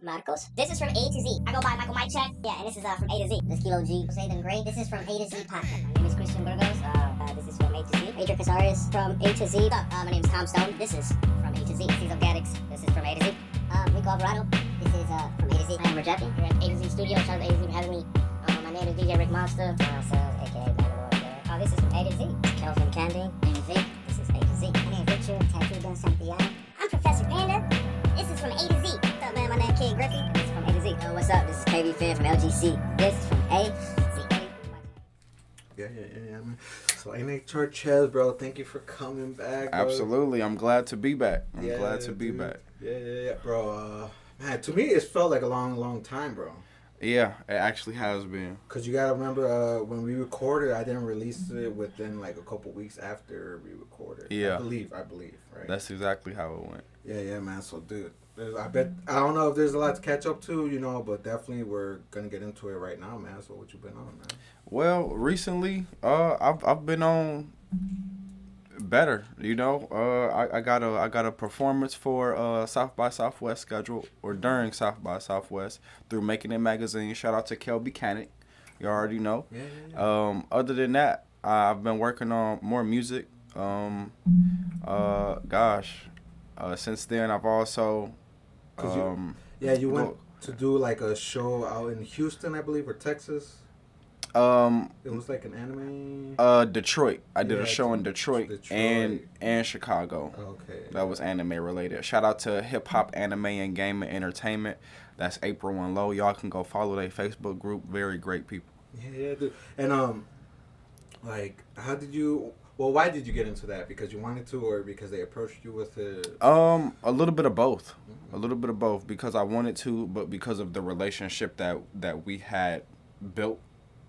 Marcos. This is from A to Z. I go by Michael Mike Check. Yeah, and this is from A to Z. This Kilo G. Jose then Gray. This is from A to Z podcast. My name is Christian Burgos. This is from A to Z. Major Casares from A to Z. My name is Tom Stone. This is from A to Z. Cesar Gaddix. This is from A to Z. Rico Alvarado. This is from A to Z. I am Rajepi. We're at A to Z Studios. Shout out to A to Z for having me. My name is DJ Rick Monster. So, aka Bangalore. This is from A to Z. Kelvin Candy. Name is Vic. This is A to Z. My name is Richard Tattoo Gun Santiago. I'm Professor Panda. This is from A to Z. What's up, man? My name is Kid Griffey. This is from A to Z. What's up? This is KB Fan from LGC. This is from A to Z. Yeah, man. So N.H.R. Chez, bro, thank you for coming back, bro. Absolutely. I'm glad to be back. I'm glad to be dude. back. Yeah, bro. Man, to me, it felt like a long time, bro. Yeah, it actually has been. Because you got to remember, when we recorded, I didn't release it within, like, a couple weeks after we recorded. Yeah. I believe, right? That's exactly how it went. Yeah, man. So, dude, I don't know if there's a lot to catch up to, but definitely we're going to get into it right now, man. So, what you been on, man? Well, recently, I've been on better, I got a performance for South by Southwest scheduled, or during South by Southwest, through Making It Magazine. Shout out to Kel Buchanan. You already know. Yeah. Other than that, I've been working on more music. Since then I've also you went to do like a show out in Houston, I believe, or Texas. It was like an anime. Detroit. I did a show in Detroit. and Chicago. Okay. That was anime related. Shout out to Hip Hop Anime and Gaming Entertainment. That's April and Low. Y'all can go follow their Facebook group. Very great people. Yeah, dude. And why did you get into that? Because you wanted to, or because they approached you with it? A little bit of both. Mm-hmm. A little bit of both, because I wanted to, but because of the relationship that we had built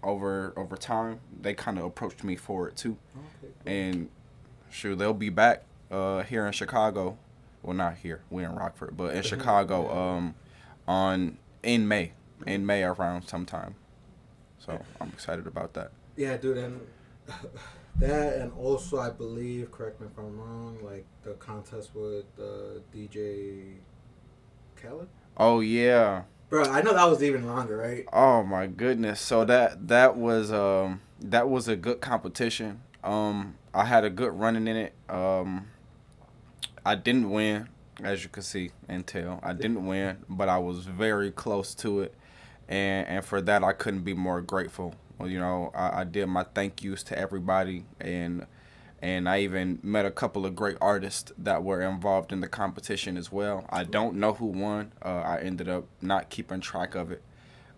over time, they kind of approached me for it too. Okay, cool. And sure, they'll be back here in Chicago. Well, not here. We're in Rockford, but in Chicago in May around sometime. So I'm excited about that. Yeah, dude, and that, and also I believe, correct me if I'm wrong, like the contest with DJ Khale. Oh yeah. Bro, I know that was even longer, right? Oh my goodness! So that was a good competition. I had a good running in it. I didn't win, as you can see and tell. I didn't win, but I was very close to it, and for that I couldn't be more grateful. Well, I did my thank yous to everybody, and I even met a couple of great artists that were involved in the competition as well. I don't know who won. I ended up not keeping track of it,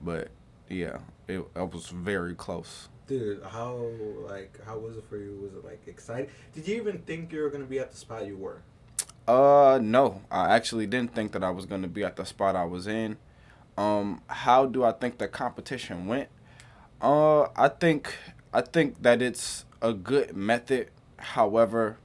but yeah, it was very close. Dude, how was it for you? Was it like exciting? Did you even think you were gonna be at the spot you were? No, I actually didn't think that I was gonna be at the spot I was in. How do I think the competition went? I think that it's a good method. However,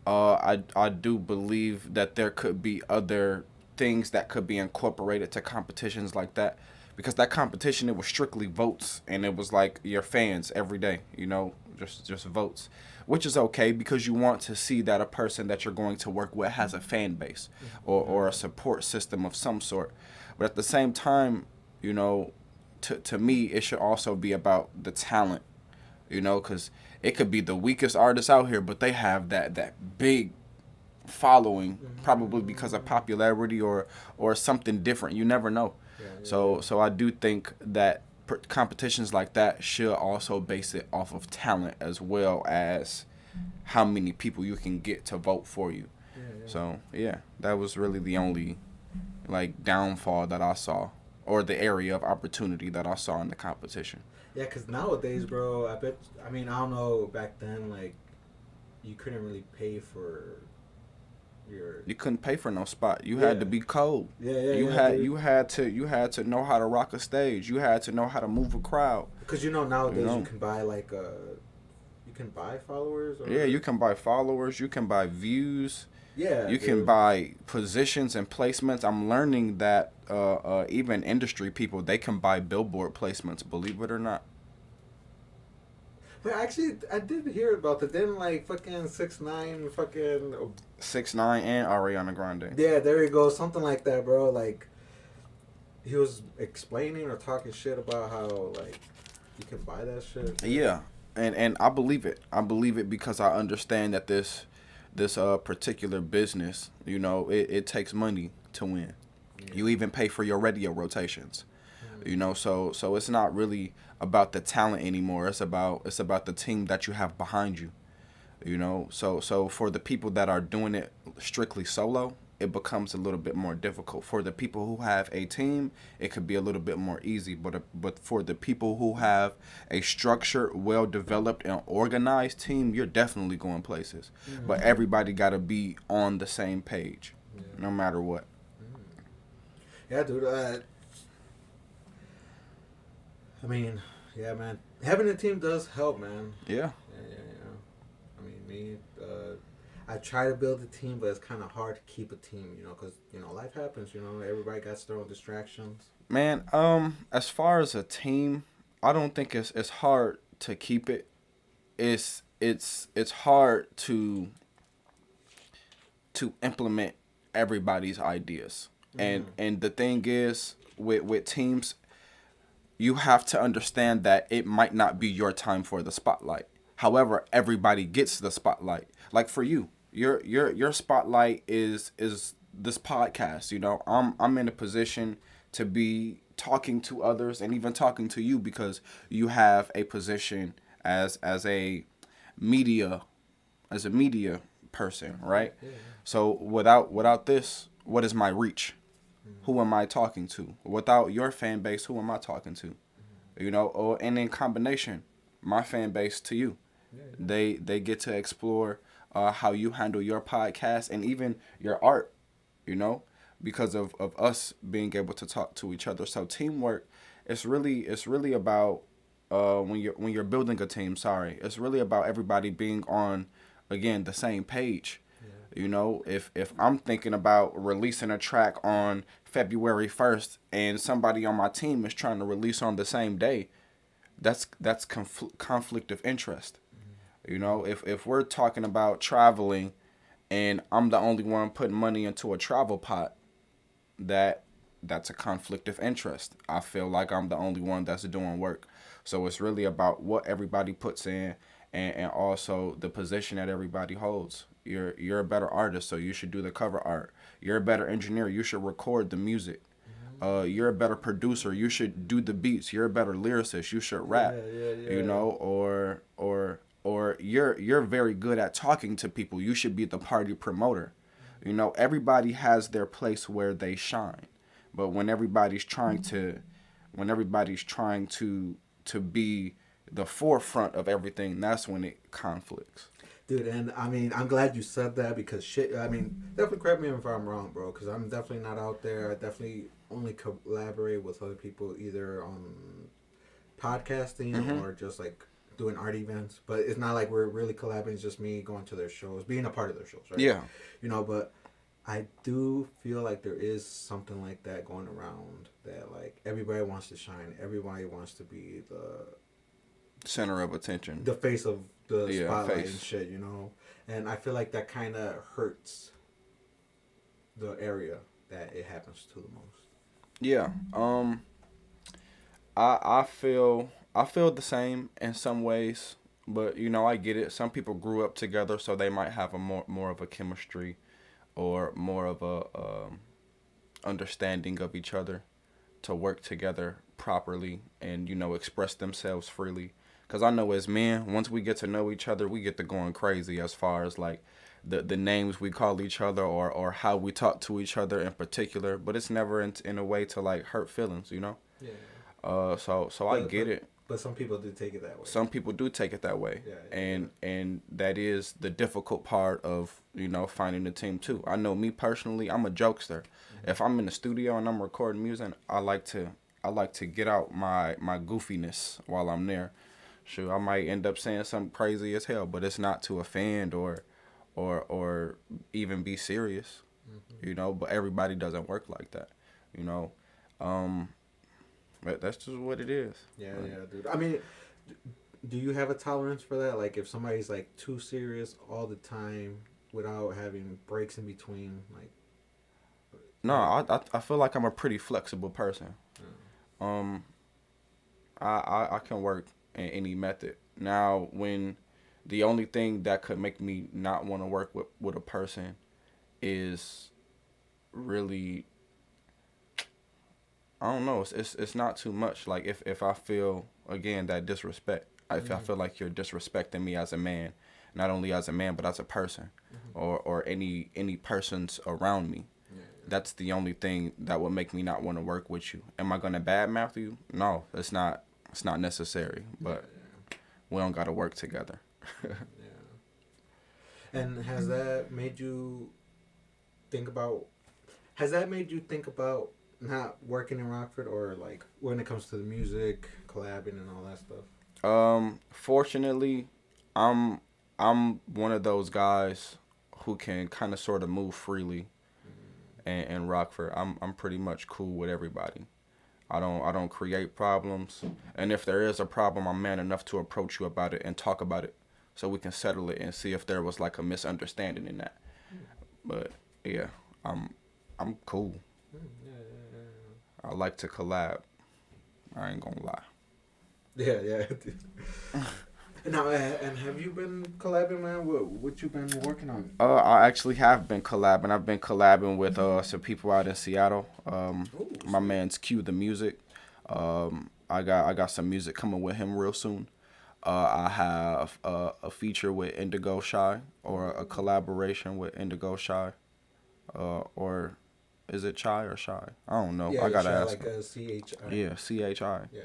I do believe that there could be other things that could be incorporated to competitions like that, because that competition, it was strictly votes, and it was like your fans every day, just votes, which is okay because you want to see that a person that you're going to work with has a fan base or a support system of some sort. But at the same time, to me, it should also be about the talent, because it could be the weakest artist out here, but they have that big following, probably because of popularity or something different. You never know. Yeah. So I do think that competitions like that should also base it off of talent as well as how many people you can get to vote for you. Yeah. So yeah, that was really the only downfall that I saw, or the area of opportunity that I saw in the competition. Yeah, because nowadays, bro, I don't know, back then, you couldn't really pay for You couldn't pay for no spot. You had to be cold. You had to know how to rock a stage. You had to know how to move a crowd. Because, nowadays you can buy, you can buy followers? Yeah, you can buy followers. You can buy views. Yeah, you can buy positions and placements. I'm learning that even industry people, they can buy billboard placements, believe it or not. But actually, I did hear about that. Then fucking 6ix9ine, 6ix9ine and Ariana Grande. Yeah, there you go, something like that, bro. he was explaining or talking shit about how like you can buy that shit. Yeah, and I believe it. I believe it because I understand that this particular business, you know, it takes money to win. Yeah. You even pay for your radio rotations. You know, so it's not really about the talent anymore. It's about the team that you have behind you. You know, so for the people that are doing it strictly solo, it becomes a little bit more difficult. For the people who have a team, it could be a little bit more easy. But for the people who have a structured, well developed, and organized team, you're definitely going places. But everybody got to be on the same page, no matter what. Yeah, dude. I mean, yeah, man. Having a team does help, man. Yeah. I mean, I try to build a team, but it's kind of hard to keep a team, because life happens. Everybody got their own distractions. Man, as far as a team, I don't think it's hard to keep it. It's hard to implement everybody's ideas. And the thing is with teams, you have to understand that it might not be your time for the spotlight. However, everybody gets the spotlight. Like for you, your spotlight is this podcast. I'm in a position to be talking to others and even talking to you because you have a position as a media person, right? Yeah. So without this, what is my reach? Who am I talking to? Without your fan base, who am I talking to? And in combination, my fan base to you. They get to explore how you handle your podcast and even your art, because of us being able to talk to each other. So teamwork, it's really about when you're building a team. Sorry, it's really about everybody being on, again, the same page. If I'm thinking about releasing a track on February 1st and somebody on my team is trying to release on the same day, that's conflict of interest. If we're talking about traveling and I'm the only one putting money into a travel pot, that's a conflict of interest. I feel like I'm the only one that's doing work. So it's really about what everybody puts in and also the position that everybody holds. You're a better artist, so you should do the cover art. You're a better engineer, you should record the music. You're a better producer, you should do the beats. You're a better lyricist, you should rap. Or you're very good at talking to people, you should be the party promoter. Everybody has their place where they shine. But when everybody's trying to be the forefront of everything, that's when it conflicts. Dude, and I mean, I'm glad you said that because shit, I mean, definitely correct me if I'm wrong, bro, because I'm definitely not out there. I definitely only collaborate with other people either on podcasting or just like doing art events. But it's not like we're really collaborating, it's just me going to their shows, being a part of their shows, right? Yeah. But I do feel like there is something like that going around that like everybody wants to shine, everybody wants to be the Center of attention. the face of the spotlight face. and shit, and I feel like that kind of hurts the area that it happens to the most. Yeah. I feel the same in some ways, but I get it. Some people grew up together, so they might have a more of a chemistry or more of a understanding of each other to work together properly and express themselves freely. Because I know as men, once we get to know each other, we get to going crazy as far as like the names we call each other or how we talk to each other in particular. But it's never in a way to like hurt feelings, Yeah. So I get it. But some people do take it that way. Some people do take it that way. And that is the difficult part of, finding a team too. I know me personally, I'm a jokester. If I'm in the studio and I'm recording music, I like to get out my goofiness while I'm there. Sure, I might end up saying something crazy as hell, but it's not to offend or even be serious, but everybody doesn't work like that, but that's just what it is. Yeah, dude. I mean, do you have a tolerance for that? Like, if somebody's like too serious all the time without having breaks in between, like, No, I feel like I'm a pretty flexible person. Um, I can work in any method. Now, when the only thing that could make me not want to work with a person is really, I don't know, it's not too much. Like if I feel again that disrespect, if I feel like you're disrespecting me as a man, not only as a man but as a person, or any persons around me. That's the only thing that would make me not want to work with you. Am I gonna badmouth you? No, it's not. It's not necessary. But we don't gotta work together. And has that made you think about? Has that made you think about not working in Rockford, or like when it comes to the music, collabing, and all that stuff? Fortunately, I'm one of those guys who can kind of sort of move freely. And Rockford, I'm pretty much cool with everybody. I don't create problems, and if there is a problem, I'm man enough to approach you about it and talk about it, so we can settle it and see if there was like a misunderstanding in that. But yeah, I'm cool. I like to collab. I ain't gonna lie. Yeah. Now, and have you been collabing, man? What you been working on? I actually have been collabing. I've been collabing with some people out in Seattle. My man's Q the Music. I got some music coming with him real soon. I have a feature with Indigo Shy, or a collaboration with Indigo Shy, or is it Chai or Shy? I don't know. Yeah, I gotta Shy, ask. like a CHI. Yeah, CHI. Yeah.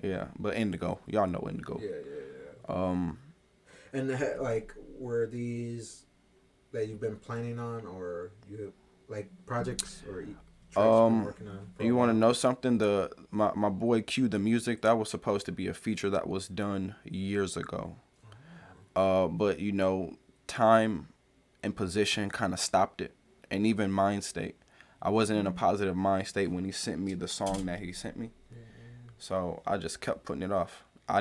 Yeah, but Indigo, y'all know Indigo. Yeah. And like, were these that you've been planning on, or you have like projects or tracks you've been working on? You want to know something? My boy Q the Music, that was supposed to be a feature that was done years ago. But you know, time and position kind of stopped it, and even mind state. I wasn't in a positive mind state when he sent me the song that he sent me, so I just kept putting it off. I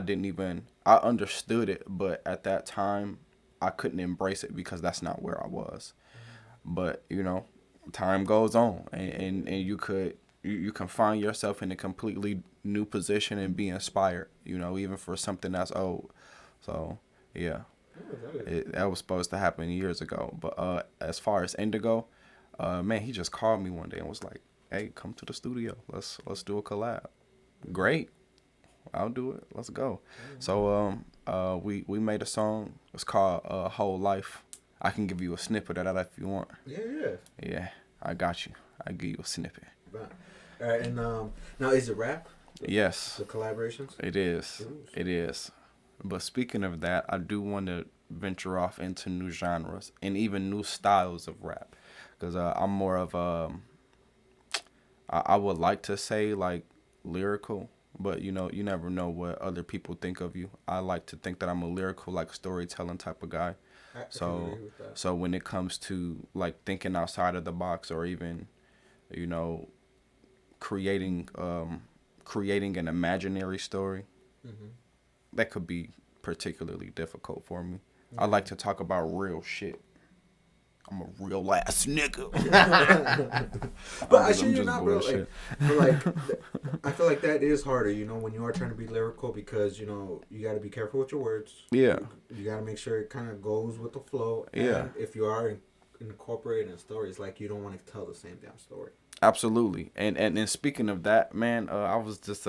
understood it, but at that time, I couldn't embrace it because that's not where I was. But, you know, time goes on, and you can find yourself in a completely new position and be inspired, you know, even for something that's old. So, yeah, that was supposed to happen years ago. But as far as Indigo, man, he just called me one day and was like, hey, come to the studio. Let's do a collab. Great. I'll do it. Let's go. So we made a song. It's called Whole Life. I can give you a snippet of that if you want. Yeah, I got you. I give you a snippet. All right, and now is it rap? Yes. The collaborations? It is. It is. But speaking of that, I do want to venture off into new genres and even new styles of rap, because I'm more of I would like to say like lyrical, but you know, you never know what other people think of you. I like to think that I'm a lyrical, like storytelling type of guy. So when it comes to like thinking outside of the box, or even, you know, creating an imaginary story, that could be particularly difficult for me. I like to talk about real shit. I'm a real ass nigga. But I sure you're not, bro. Like, I feel like that is harder, you know, when you are trying to be lyrical, because, you know, you got to be careful with your words. Yeah. You got to make sure it kind of goes with the flow. Yeah. And if you are incorporating stories, like, you don't want to tell the same damn story. Absolutely. And speaking of that, man, I was just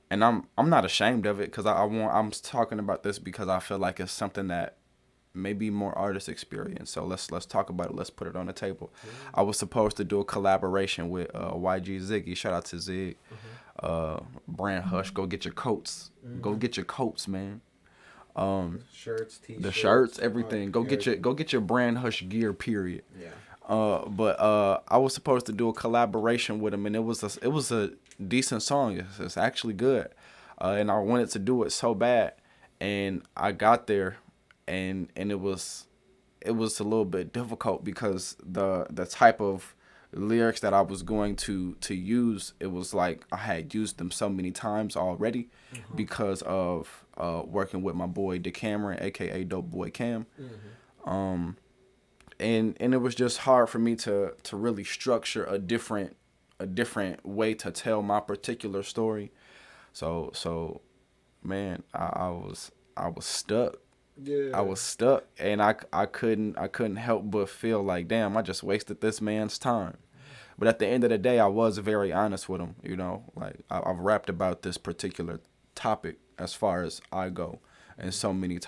and I'm not ashamed of it, because I'm talking about this because I feel like it's something that maybe more artists experience. So let's talk about it. Let's put it on the table. I was supposed to do a collaboration with YG Ziggy. Shout out to Zig. Brand Hush. Go get your coats. Go get your coats, man. Shirts, t-shirts, the shirts, everything. Go get your Brand Hush gear. Period. Yeah. But I was supposed to do a collaboration with him, and it was a decent song. It's actually good, and I wanted to do it so bad, and I got there. And it was a little bit difficult, because the type of lyrics that I was going to use, it was like I had used them so many times already, because of working with my boy DeCameron, aka Dope Boy Cam. and it was just hard for me to really structure a different way to tell my particular story. So man, I was stuck. Yeah. I was stuck, and I couldn't help but feel like, damn, I just wasted this man's time. But at the end of the day, I was very honest with him. Like I've rapped about this particular topic as far as I go, in so many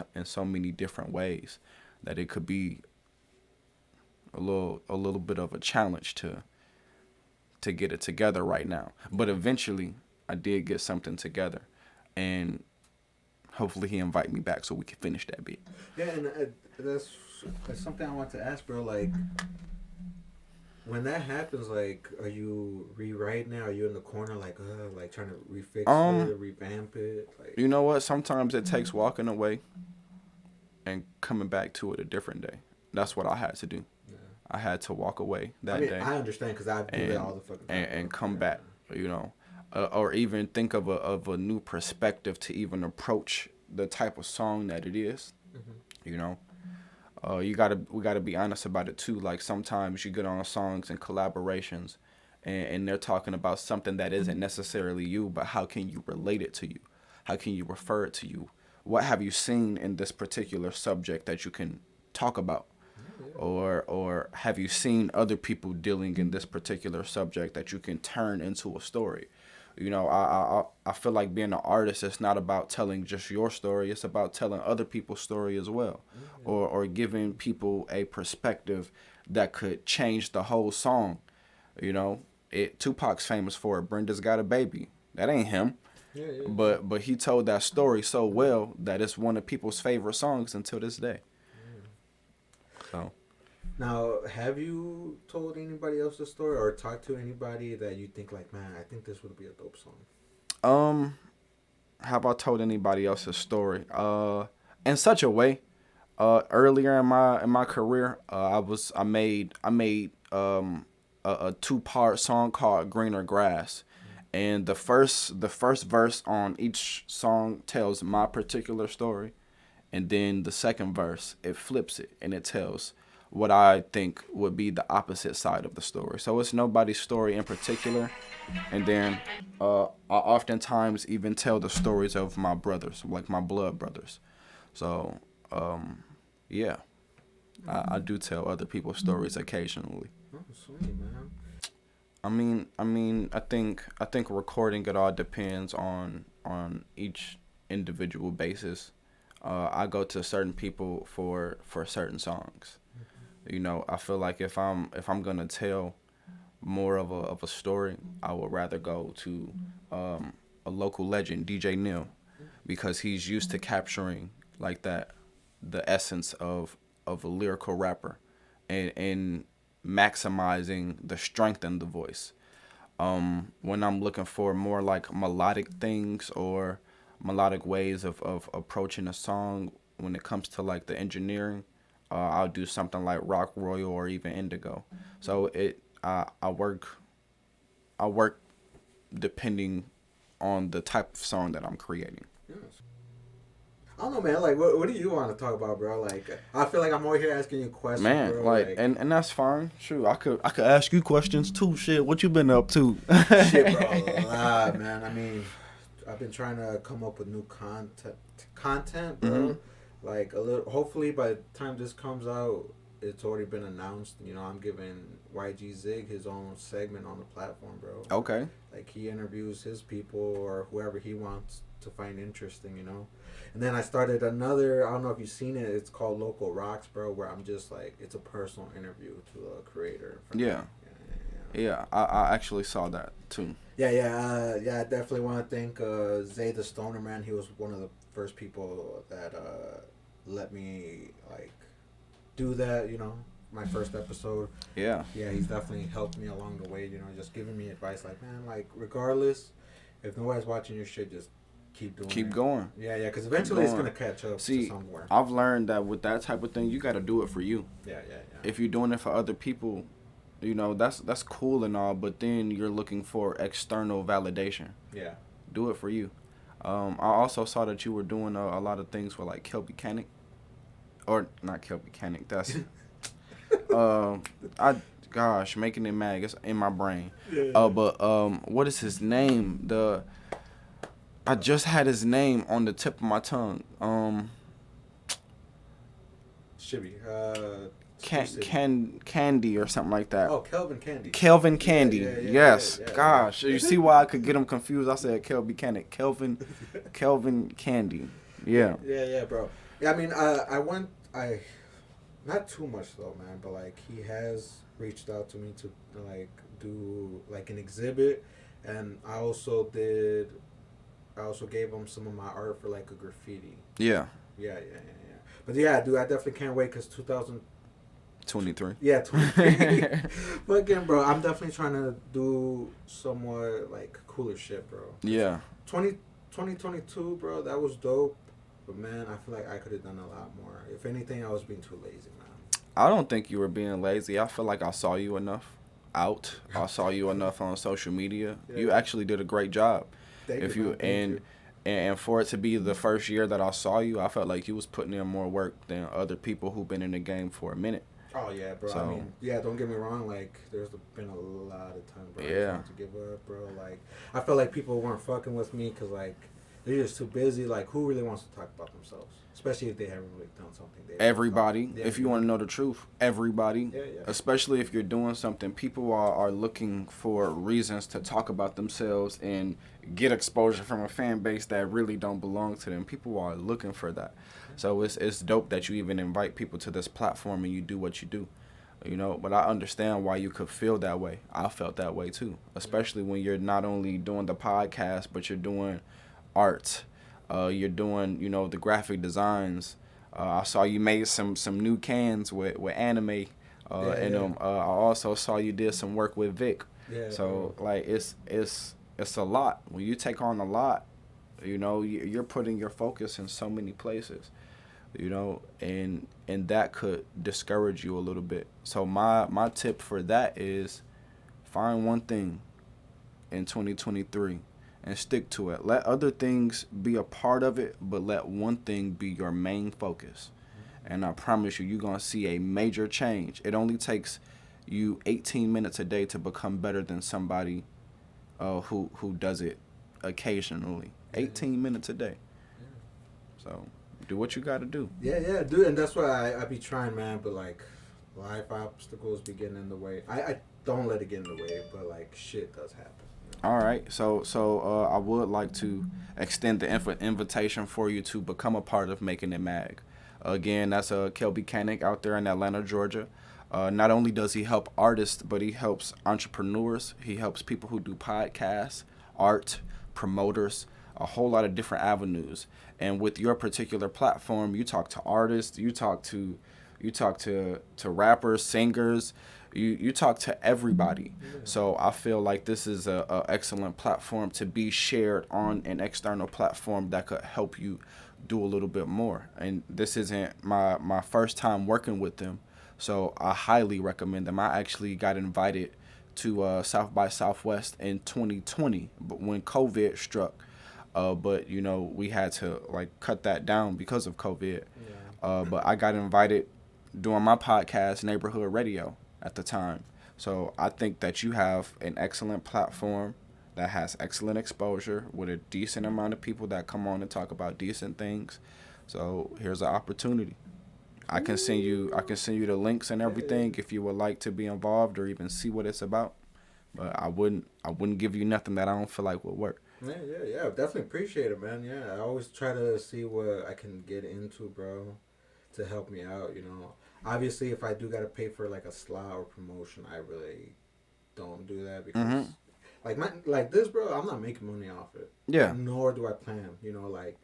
different ways, that it could be a little bit of a challenge to get it together right now. But eventually, I did get something together, and hopefully he invite me back so we can finish that bit. Yeah, and that's something I want to ask, bro. Like, when that happens, like, are you rewriting it? Are you in the corner, like trying to refix it, revamp it? Like, you know what? Sometimes it takes walking away and coming back to it a different day. That's what I had to do. Yeah. I had to walk away that day. I understand, because I do that all the fucking time. And come back, or even think of a new perspective to even approach the type of song that it is. We gotta be honest about it too. Like, sometimes you get on songs and collaborations, and they're talking about something that isn't necessarily you, but how can you relate it to you? How can you refer it to you? What have you seen in this particular subject that you can talk about? Or have you seen other people dealing in this particular subject that you can turn into a story? I feel like being an artist, it's not about telling just your story. It's about telling other people's story as well, or giving people a perspective that could change the whole song. Tupac's famous for it. Brenda's Got a Baby. That ain't him. Yeah. But he told that story so well that it's one of people's favorite songs until this day. So. Now, have you told anybody else the story, or talked to anybody that you think, like, man, I think this would be a dope song? Have I told anybody else a story? In such a way. Earlier in my career, I made a 2-part song called Greener Grass, and the first verse on each song tells my particular story, and then the second verse, it flips it and it tells what I think would be the opposite side of the story. So it's nobody's story in particular. And then I oftentimes even tell the stories of my brothers, like my blood brothers. So yeah, I do tell other people's stories occasionally. Oh, sweet, man. I mean, I think recording it all depends on each individual basis. I go to certain people for certain songs. I feel like if I'm gonna tell more of a story, I would rather go to a local legend, DJ Neil, because he's used to capturing like that, the essence of a lyrical rapper, and maximizing the strength in the voice. When I'm looking for more like melodic things or melodic ways of approaching a song, when it comes to like the engineering, I'll do something like Rock Royal or even Indigo. So I work depending on the type of song that I'm creating. Yes. I don't know, man. Like, what do you want to talk about, bro? Like, I feel like I'm over here asking you questions, man, bro. like and that's fine. Shoot, I could ask you questions too. Shit, what you been up to? Shit, bro, a lot, man. I mean, I've been trying to come up with new content, bro. Mm-hmm. Like, a little. Hopefully, by the time this comes out, it's already been announced. I'm giving YG Zig his own segment on the platform, bro. Okay. Like, he interviews his people or whoever he wants to find interesting, And then I started another, I don't know if you've seen it, it's called Local Rocks, bro, where I'm just like, it's a personal interview to a creator. Yeah. Yeah, I actually saw that too. Yeah, I definitely want to thank Zay the Stoner, man. He was one of the first people that let me, like, do that, my first episode. Yeah. Yeah, he's definitely helped me along the way, just giving me advice, like, man, like, regardless, if nobody's watching your shit, just keep going. Yeah, because eventually it's gonna catch up to somewhere. I've learned that with that type of thing, you got to do it for you. Yeah. If you're doing it for other people, that's cool and all, but then you're looking for external validation. Yeah. Do it for you. I also saw that you were doing a lot of things with like Kelby Canic, or not Kelby Canic. That's Gosh, making it mad. It's in my brain. Yeah. But what is his name? I just had his name on the tip of my tongue. Shibby. Candy or something like that. Oh, Kelvin Candy. Kelvin Candy. Yeah, Yes. yeah. Gosh, you see why I could get him confused? I said Kelby Candy. Kelvin Candy. Yeah. Yeah, bro. Yeah, I mean, I not too much though, man, but like he has reached out to me to like do like an exhibit, and I also gave him some of my art for like a graffiti. Yeah. Yeah. But yeah, dude, I definitely can't wait because 23. Yeah, 23. Fucking, bro, I'm definitely trying to do some more like cooler shit, bro. Yeah. 2022, bro, that was dope. But man, I feel like I could have done a lot more. If anything, I was being too lazy, man. I don't think you were being lazy. I feel like I saw you enough out. I saw you enough on social media. Yeah. You actually did a great job. Thank you. And for it to be the first year that I saw you, I felt like you was putting in more work than other people who've been in the game for a minute. Oh yeah, bro. So, I mean, yeah, don't get me wrong. Like, there's been a lot of times, bro, I tried to give up, bro. Like, I felt like people weren't fucking with me because like they're just too busy. Like, who really wants to talk about themselves? Especially if they haven't really done something. Everybody, if you want to know the truth, everybody. Yeah. Especially if you're doing something, people are looking for reasons to talk about themselves and get exposure from a fan base that really don't belong to them. People are looking for that. So it's dope that you even invite people to this platform and you do what you do. You know, but I understand why you could feel that way. I felt that way too, especially when you're not only doing the podcast, but you're doing art. You're doing, the graphic designs. I saw you made some new cans with anime in them. I also saw you did some work with Vic. Yeah. So like it's a lot. When you take on a lot, you're putting your focus in so many places, and that could discourage you a little bit. So my tip for that is find one thing in 2023 and stick to it. Let other things be a part of it, but let one thing be your main focus. And I promise you're going to see a major change. It only takes you 18 minutes a day to become better than somebody who does it occasionally. 18 minutes a day. So do what you got to do. Yeah, dude. And that's why I be trying, man. But like life obstacles be getting in the way. I don't let it get in the way, but like shit does happen. All right, so I would like to extend the invitation for you to become a part of Making It Mag. Again, that's Kelby Canick out there in Atlanta, Georgia. Not only does he help artists, but he helps entrepreneurs. He helps people who do podcasts, art, promoters, a whole lot of different avenues. And with your particular platform, you talk to artists, you talk to rappers, singers. You talk to everybody. So I feel like this is a excellent platform to be shared on an external platform that could help you do a little bit more. And this isn't my first time working with them, so I highly recommend them. I actually got invited to South by Southwest in 2020, but when COVID struck, but we had to like cut that down because of COVID. But I got invited doing my podcast, Neighborhood Radio, at the time. So I think that you have an excellent platform that has excellent exposure with a decent amount of people that come on and talk about decent things. So here's an opportunity. I can send you the links and everything if you would like to be involved or even see what it's about. But I wouldn't give you nothing that I don't feel like would work. Yeah. Definitely appreciate it, man. Yeah, I always try to see what I can get into, bro, to help me out, Obviously, if I do gotta pay for like a slot or promotion, I really don't do that because, like this, bro, I'm not making money off it. Yeah. Nor do I plan. Like,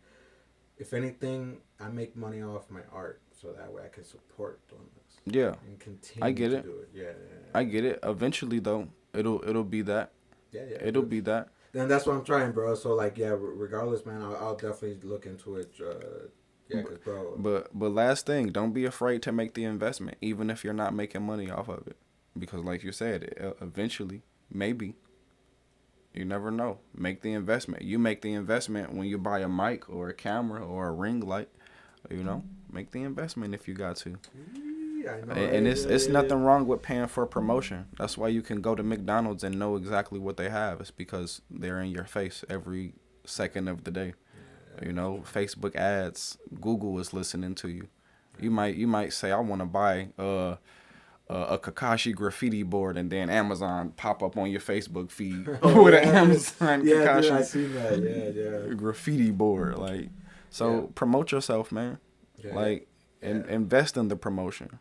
if anything, I make money off my art, so that way I can support doing this. Yeah. And continue I get to it. do it. Yeah. I get it. Eventually, though, it'll be that. Yeah. It'll be that. Then that's what I'm trying, bro. So like, yeah, regardless, man, I'll definitely look into it. Yeah, cause bro. But last thing, don't be afraid to make the investment, even if you're not making money off of it, because like you said, eventually, maybe. You never know. Make the investment. You make the investment when you buy a mic or a camera or a ring light. Make the investment if you got to. see. I know. And right? it's nothing wrong with paying for promotion. That's why you can go to McDonald's and know exactly what they have. It's because they're in your face every second of the day. You know, Facebook ads, Google is listening to you. You might say, I want to buy a Kakashi graffiti board, and then Amazon pop up on your Facebook feed with an Amazon Kakashi dude, I seen that. Yeah. graffiti board. Like, so promote yourself, man. Like, invest in the promotion.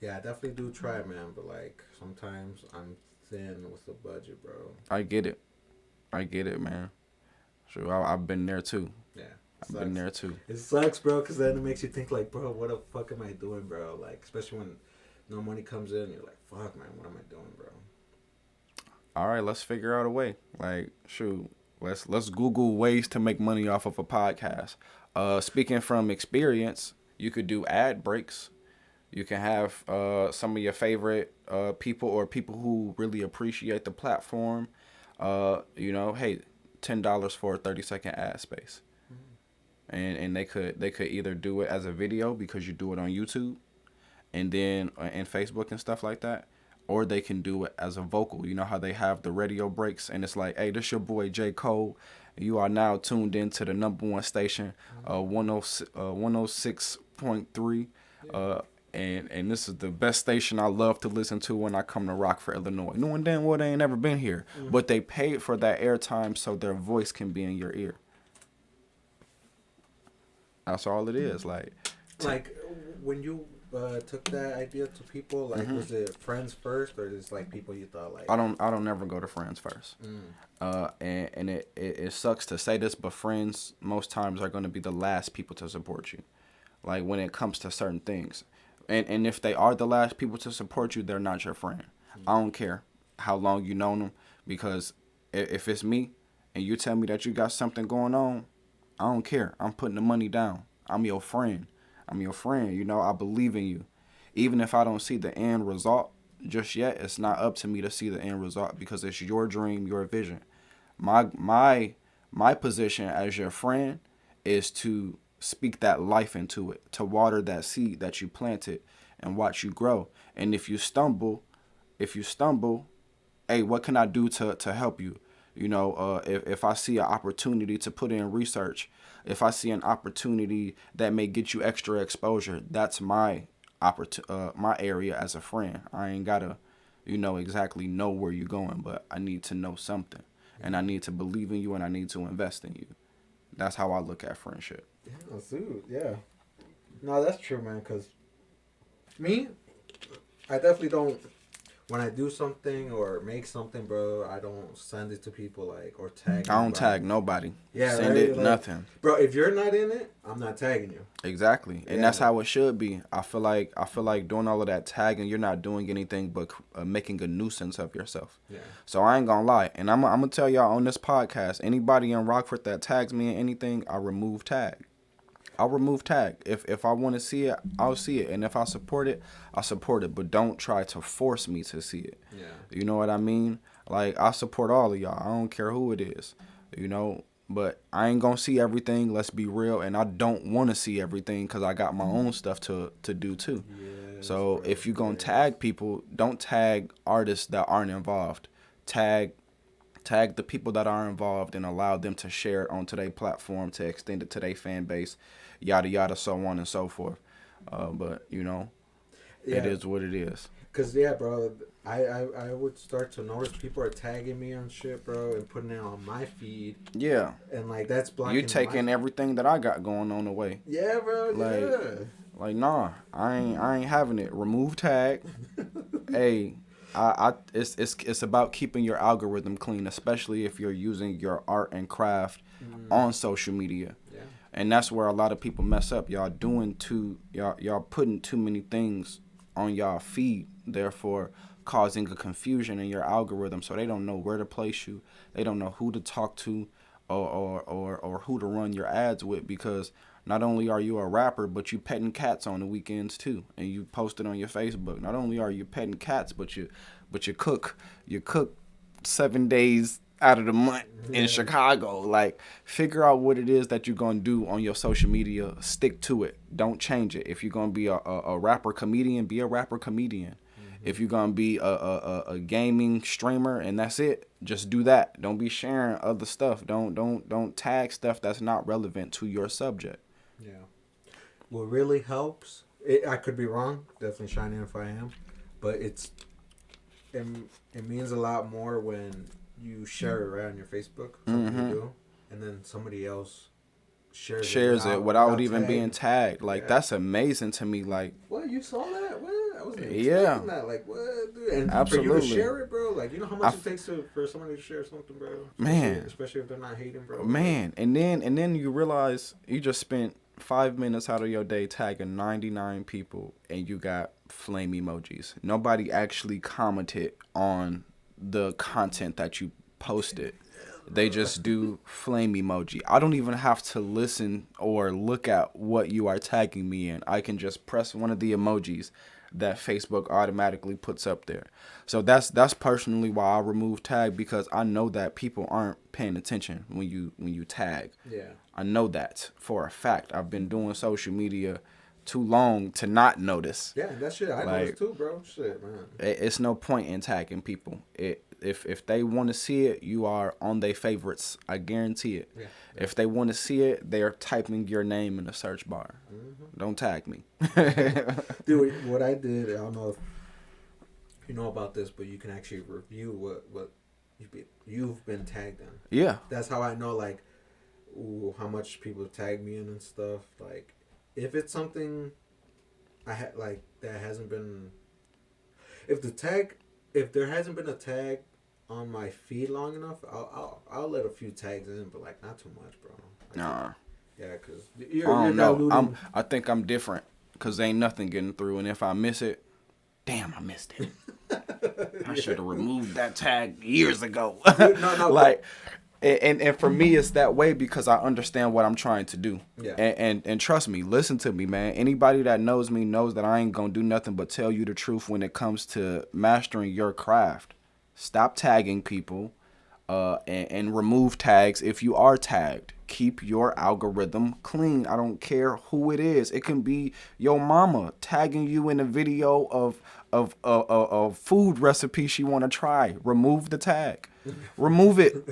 Yeah, I definitely do try, man. But like sometimes I'm thin with the budget, bro. I get it, man. Sure, I've been there too. Yeah, I've been there too. It sucks, bro, because then it makes you think like, bro, what the fuck am I doing, bro? Like, especially when no money comes in, you're like, fuck, man, what am I doing, bro? All right, let's figure out a way. Like, shoot, let's Google ways to make money off of a podcast. Speaking from experience, you could do ad breaks. You can have some of your favorite people or people who really appreciate the platform. Hey, $10 for a 30-second ad space, and they could either do it as a video because you do it on YouTube, and then and Facebook and stuff like that, or they can do it as a vocal. You know how they have the radio breaks, and it's like, hey, this your boy J. Cole. You are now tuned into the number one station, 106.3. And this is the best station I love to listen to when I come to Rockford, Illinois. Knowing damn well they ain't never been here, but they paid for that airtime so their voice can be in your ear. That's all it is. Like when you took that idea to people, like was it friends first, or is like people you thought like? I don't never go to friends first. And it sucks to say this, but friends most times are going to be the last people to support you. Like when it comes to certain things. And if they are the last people to support you, they're not your friend. I don't care how long you know them, because if it's me and you tell me that you got something going on, I don't care. I'm putting the money down. I'm your friend. You know, I believe in you. Even if I don't see the end result just yet, it's not up to me to see the end result, because it's your dream, your vision. My position as your friend is to speak that life into it, to water that seed that you planted and watch you grow. And if you stumble, hey, what can I do to help you? You know, if I see an opportunity to put in research, if I see an opportunity that may get you extra exposure, that's my area as a friend. I ain't gotta, exactly know where you're going, but I need to know something, and I need to believe in you, and I need to invest in you. That's how I look at friendship. Yeah, dude. Yeah. No, that's true, man. Cause me, I definitely don't. When I do something or make something, bro, I don't send it to people like or tag. I don't tag nobody. Yeah, send right? it, like, nothing. Bro, if you're not in it, I'm not tagging you. Exactly, and that's how it should be. I feel like doing all of that tagging, you're not doing anything but making a nuisance of yourself. Yeah. So I ain't gonna lie, and I'm gonna tell y'all on this podcast, anybody in Rockford that tags me in anything, I remove tag. I'll remove tag. If I want to see it, I'll see it. And if I support it, I support it. But don't try to force me to see it. Yeah. You know what I mean? Like, I support all of y'all. I don't care who it is. But I ain't going to see everything. Let's be real. And I don't want to see everything because I got my own stuff to do too. Yes, so bro. If you're going to tag people, don't tag artists that aren't involved. Tag the people that are involved and allow them to share it onto their platform, to extend it to their fan base, yada, yada, so on and so forth. But, it is what it is. Because, yeah, bro, I would start to notice people are tagging me on shit, bro, and putting it on my feed. Yeah. And, like, that's blocking. You're taking everything that I got going on away. Yeah, bro, Like, nah, I ain't having it. Remove tag. Hey. It's about keeping your algorithm clean, especially if you're using your art and craft on social media. Yeah. And that's where a lot of people mess up. Y'all putting too many things on y'all feed, therefore causing a confusion in your algorithm, so they don't know where to place you. They don't know who to talk to or who to run your ads with, because not only are you a rapper, but you petting cats on the weekends too, and you post it on your Facebook. Not only are you petting cats, but you cook 7 days out of the month in Chicago. Like, figure out what it is that you're gonna do on your social media. Stick to it. Don't change it. If you're gonna be a rapper comedian, be a rapper comedian. If you're gonna be a gaming streamer and that's it, just do that. Don't be sharing other stuff. Don't tag stuff that's not relevant to your subject. Yeah. What really helps, I could be wrong, definitely chime in if I am, but it means a lot more when you share it right on your Facebook, something you do, and then somebody else shares it without even tag. being tagged. Like, that's amazing to me. Like, what, you saw that? What? I wasn't expecting that. Like, what, dude? And absolutely. for you to share it, bro, like, you know how much it takes for somebody to share something, bro? Especially if they're not hating, bro. Man, and then you realize you just spent 5 minutes out of your day tagging 99 people and you got flame emojis. Nobody actually commented on the content that you posted. They just do flame emoji. I don't even have to listen or look at what you are tagging me in. I can just press one of the emojis that Facebook automatically puts up there. So that's personally why I remove tag, because I know that people aren't paying attention when you tag. Yeah. I know that for a fact. I've been doing social media too long to not notice. Yeah, that shit I noticed too, bro. Shit, man. It's no point in tagging people. If they want to see it, you are on their favorites. I guarantee it. Yeah. If they want to see it, they are typing your name in the search bar. Don't tag me. Dude, what I did, I don't know if you know about this, but you can actually review what you've been tagged in. Yeah. That's how I know, like, how much people tag me in and stuff. Like, if it's something I had, like, that hasn't been, if there hasn't been a tag on my feed long enough, I'll let a few tags in, but, like, not too much, bro. Nah. Yeah, because you're diluting. I think I'm different, because ain't nothing getting through, and if I miss it, damn, I missed it. I should have removed that tag years ago. Dude, no, like, and for me, it's that way because I understand what I'm trying to do. Yeah. And trust me, listen to me, man. Anybody that knows me knows that I ain't gonna do nothing but tell you the truth when it comes to mastering your craft. Stop tagging people, and remove tags if you are tagged. Keep your algorithm clean. I don't care who it is. It can be your mama tagging you in a video of food recipe she want to try. Remove the tag. Remove it.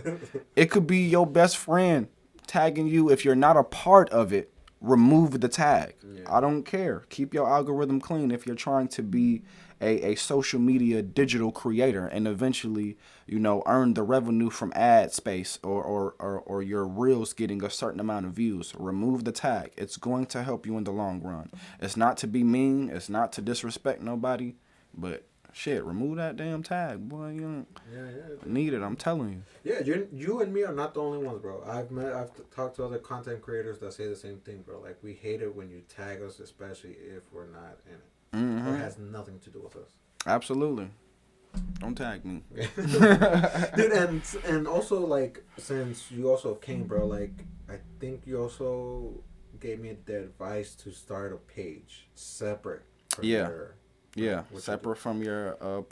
It could be your best friend tagging you. If you're not a part of it, remove the tag. Yeah. I don't care. Keep your algorithm clean if you're trying to be a social media digital creator and eventually, earn the revenue from ad space or your reels getting a certain amount of views. Remove the tag. It's going to help you in the long run. It's not to be mean. It's not to disrespect nobody, but shit, remove that damn tag, boy. You don't need it. I'm telling you. Yeah, you and me are not the only ones, bro. I've talked to other content creators that say the same thing, bro. Like, we hate it when you tag us, especially if we're not in it. Or has nothing to do with us. Absolutely. Don't tag me. Dude, and also, like, since you also came, bro, like, I think you also gave me the advice to start a page separate from your... Yeah, separate from your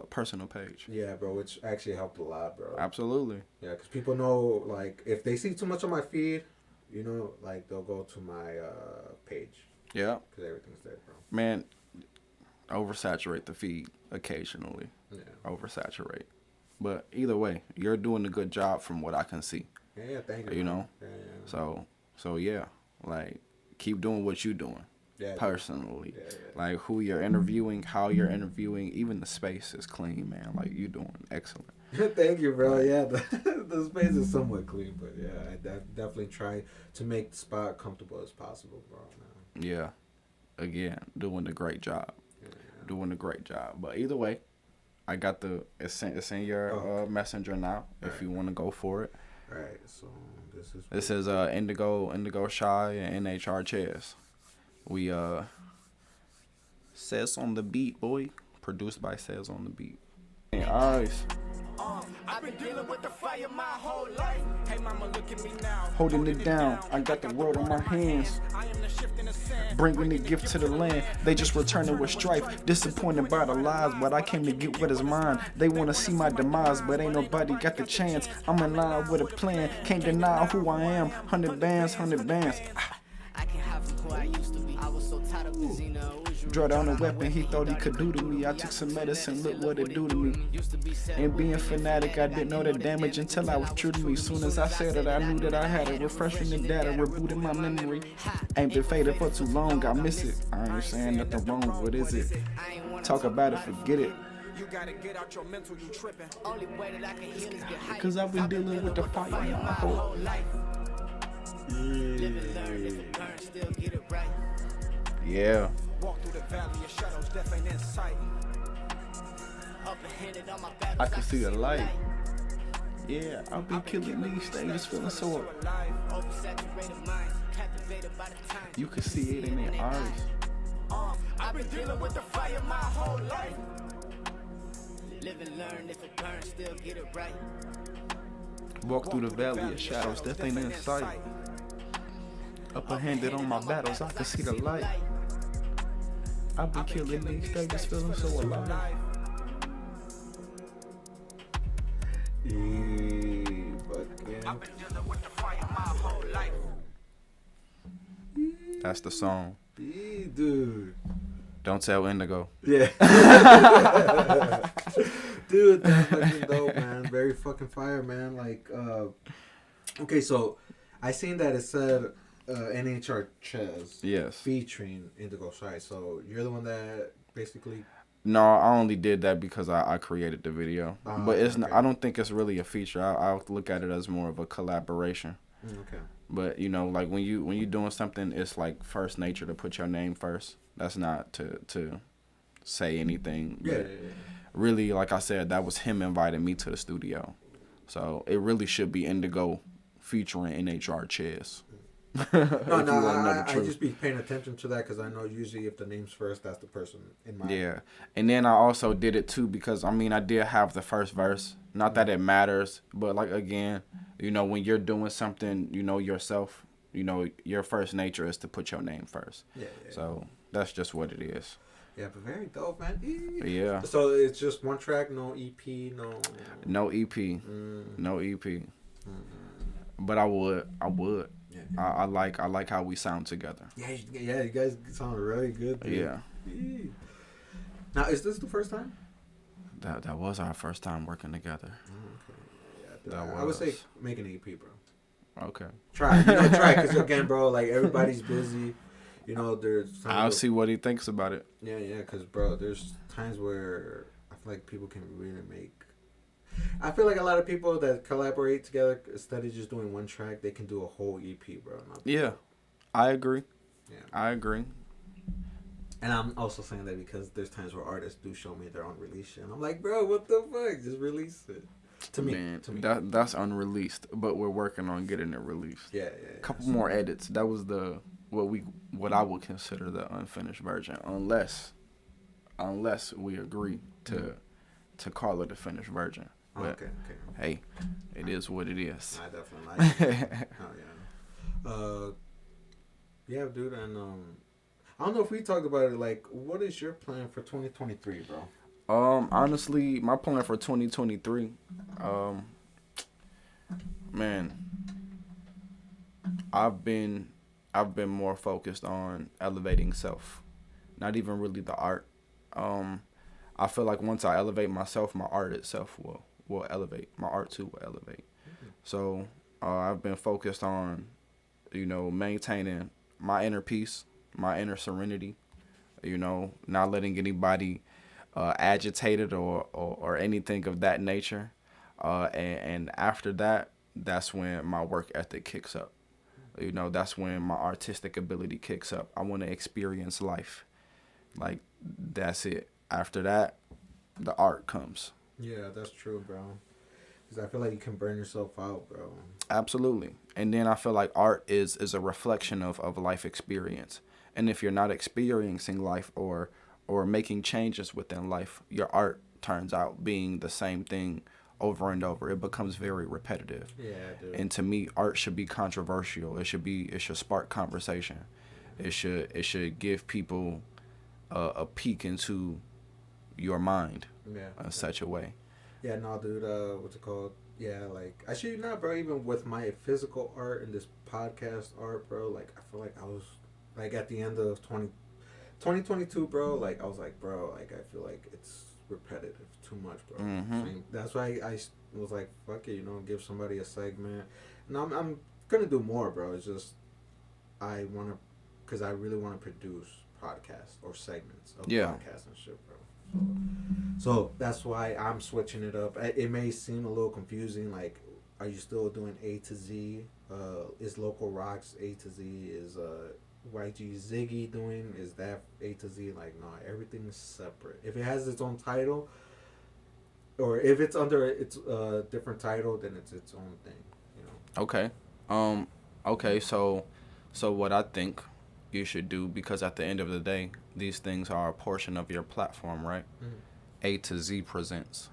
personal page. Yeah, bro, which actually helped a lot, bro. Absolutely. Yeah, because people know, like, if they see too much on my feed, like, they'll go to my page. Yeah. Because everything's there, bro. Man, oversaturate the feed occasionally. Yeah. Oversaturate. But either way, you're doing a good job from what I can see. Yeah, thank you. You know? Yeah. So yeah, like, keep doing what you're doing. Yeah, personally. Yeah. Like, who you're interviewing, how you're interviewing, even the space is clean, man. Like, you're doing excellent. Thank you, bro. Yeah, the space is somewhat clean, but yeah, I definitely try to make the spot comfortable as possible, bro. Man. Yeah. Again, doing a great job. Doing a great job. But either way, I got it's in your messenger now, if you want to go for it. All right, so this is Indigo Shy and N.H.R. Chez. We Says on the Beat, boy. Produced by Says on the Beat. Alright. I've been dealing with the fire my whole life. Holding it down, I got the world in my hands. Bringing the gift to the land, they just returning with strife. Disappointed by the lies, but I came to get what is mine. They wanna see my demise, but ain't nobody got the chance. I'm in line with a plan, can't deny who I am. 100 bands, 100 bands. Draw down a weapon he thought he could do to me. I took some medicine, look what it do to me. And being fanatic, I didn't know the damage until I was true to me. Soon as I said it, I knew that I had it. Refreshing the data, rebooting my memory. Ain't been faded for too long, I miss it. I ain't saying nothing wrong, what is it? Talk about it, forget it. You gotta get out your mental, you tripping. Only way that I can heal is get hype. Cause I've been dealing with the fire my whole life. Yeah. Walk through the valley of shadows, death ain't in sight. I can see the light. Yeah, I'll be killing these stages, feeling so alive. You can see it in their eyes. I've been dealing with the fire my whole life. Live and learn, if it burns, still get it right. Walk through the valley of shadows, death ain't in sight. Upper handed on my battles, I can see the light. I've been killing these stages, feeling so alive. That's the song. Dude. Don't tell Indigo. Yeah. Dude, that's fucking dope, man. Very fucking fire, man. Like, okay, so I seen that it said N.H.R. Chez. Yes. Featuring Indigo Shy. So you're the one that basically. No, I only did that because I created the video. But it's okay. I don't think it's really a feature. I'll look at it as more of a collaboration. Okay. But you know, like when you doing something, it's like first nature to put your name first. That's not to say anything. Yeah, But really, like I said, that was him inviting me to the studio. So it really should be Indigo featuring N.H.R. Chez. I just be paying attention to that because I know usually if the name's first, that's the person in my. Yeah, and then I also did it too because I mean I did have the first verse. Not that it matters, but like again, you know, when you're doing something, you know yourself, you know your first nature is to put your name first. Yeah. So that's just what it is. Yeah, but very dope, man. Yeah. So it's just one track, no EP, no. No EP, no EP. But I would. Yeah. I like how we sound together. Yeah, you guys sound really good. Dude. Yeah. Now, is this the first time? That was our first time working together. Okay. Yeah, I would say make an EP, bro. Okay. Try because again, bro, like everybody's busy. You know, there's. I'll see what he thinks about it. Yeah, because bro, there's times where I feel like people can really make. I feel like a lot of people that collaborate together instead of just doing one track, they can do a whole EP, bro. Yeah, I agree. Yeah, I agree. And I'm also saying that because there's times where artists do show me their own release shit. And I'm like, bro, what the fuck? Just release it. To me. That's unreleased, but we're working on getting it released. Yeah. A couple more edits. That was what I would consider the unfinished version, unless we agree to call it a finished version. But, okay. Hey, it is what it is. I definitely like it. Oh, yeah. Yeah, dude, and I don't know if we talked about it. Like, what is your plan for 2023, bro? Honestly, my plan for 2023, man, I've been more focused on elevating self, not even really the art. I feel like once I elevate myself, my art itself will elevate. My art too will elevate. Mm-hmm. So I've been focused on, you know, maintaining my inner peace, my inner serenity, you know, not letting anybody agitated or anything of that nature. And after that, that's when my work ethic kicks up. You know, that's when my artistic ability kicks up. I want to experience life. Like, that's it. After that, the art comes. Yeah, that's true, bro. Because I feel like you can burn yourself out, bro. Absolutely. And then I feel like art is a reflection of life experience. And if you're not experiencing life or making changes within life, your art turns out being the same thing over and over. It becomes very repetitive. Yeah, dude. And to me, art should be controversial. It should spark conversation. It should give people a peek into your mind Yeah. in such a way. Yeah, no, dude. What's it called? Yeah, like I shit you not, bro. Even with my physical art and this podcast art, bro. Like I feel like I was like at the end of 2022, bro. Like I was like, bro. Like I feel like it's repetitive too much, bro. Mhm. So that's why I was like, fuck it, give somebody a segment. And I'm gonna do more, bro. It's just I wanna, cause I really wanna produce podcasts or segments of podcasts and shit, bro. So that's why I'm switching it up. It may seem a little confusing. Like, are you still doing A to Z? Is Local Rocks A to Z? Is YG Ziggy doing? Is that A to Z? Like, no, everything's separate. If it has its own title, or if it's under its different title, then it's its own thing. Okay. Okay. So what I think you should do, because at the end of the day, these things are a portion of your platform, right? Mm-hmm. A to Z presents.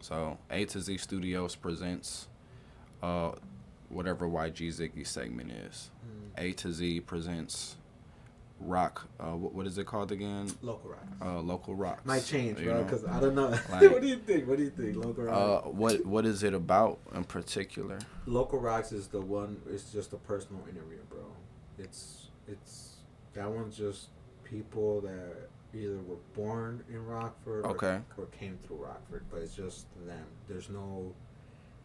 So A to Z Studios presents whatever YG Ziggy segment is. A to Z presents rock. What is it called again? Local Rocks. Local Rocks. Might change, bro, because I don't know. Like, What do you think? Local Rocks. What is it about in particular? Local Rocks is the one. It's just a personal interview, bro. It's that one's just people that either were born in Rockford or came through Rockford, but it's just them. There's no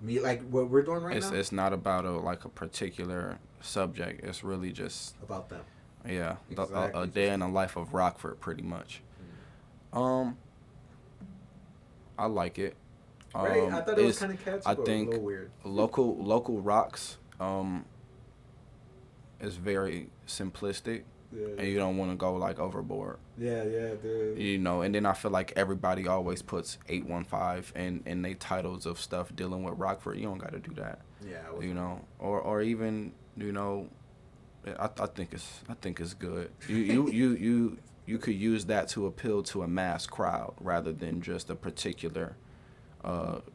me like what we're doing now. It's not about a particular subject. It's really just about them. Yeah, exactly. a day in the life of Rockford, pretty much. I like it. Right, I thought it was kind of catchy, but think a little weird. Local Rocks is very simplistic. Yeah. And you don't want to go like overboard. Yeah, dude. And then I feel like everybody always puts 815 in they titles of stuff dealing with Rockford. You don't got to do that. Yeah. Or even I think it's good. You could use that to appeal to a mass crowd rather than just a particular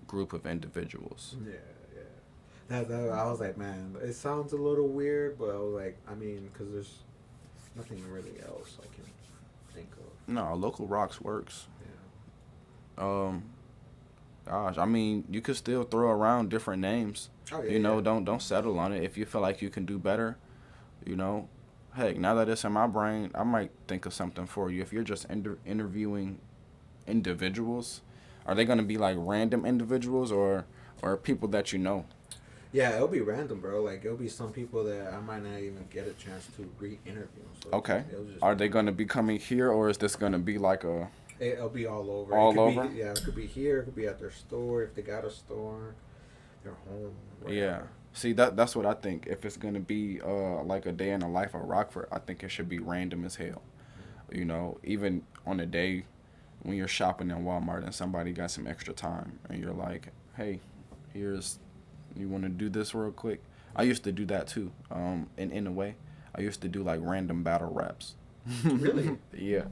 group of individuals. Yeah. That I was like, man, it sounds a little weird, but I was like, I mean, because there's nothing really else I can think of. No, Local Rocks works. Yeah. Gosh, I mean, you could still throw around different names. Oh, yeah, Don't settle on it. If you feel like you can do better, heck, now that it's in my brain, I might think of something for you. If you're just interviewing individuals, are they going to be like random individuals or people that you know? Yeah, it'll be random, bro. Like, it'll be some people that I might not even get a chance to re-interview. So okay. Are they going to be coming here, or is this going to be like a... It'll be all over. All over? It could be here. It could be at their store, if they got a store, their home. Whatever. Yeah. See, that's what I think. If it's going to be like a day in the life of Rockford, I think it should be random as hell. Even on a day when you're shopping in Walmart and somebody got some extra time and you're like, hey, you want to do this real quick? I used to do that too. In a way, I used to do like random battle raps. Really? Yeah.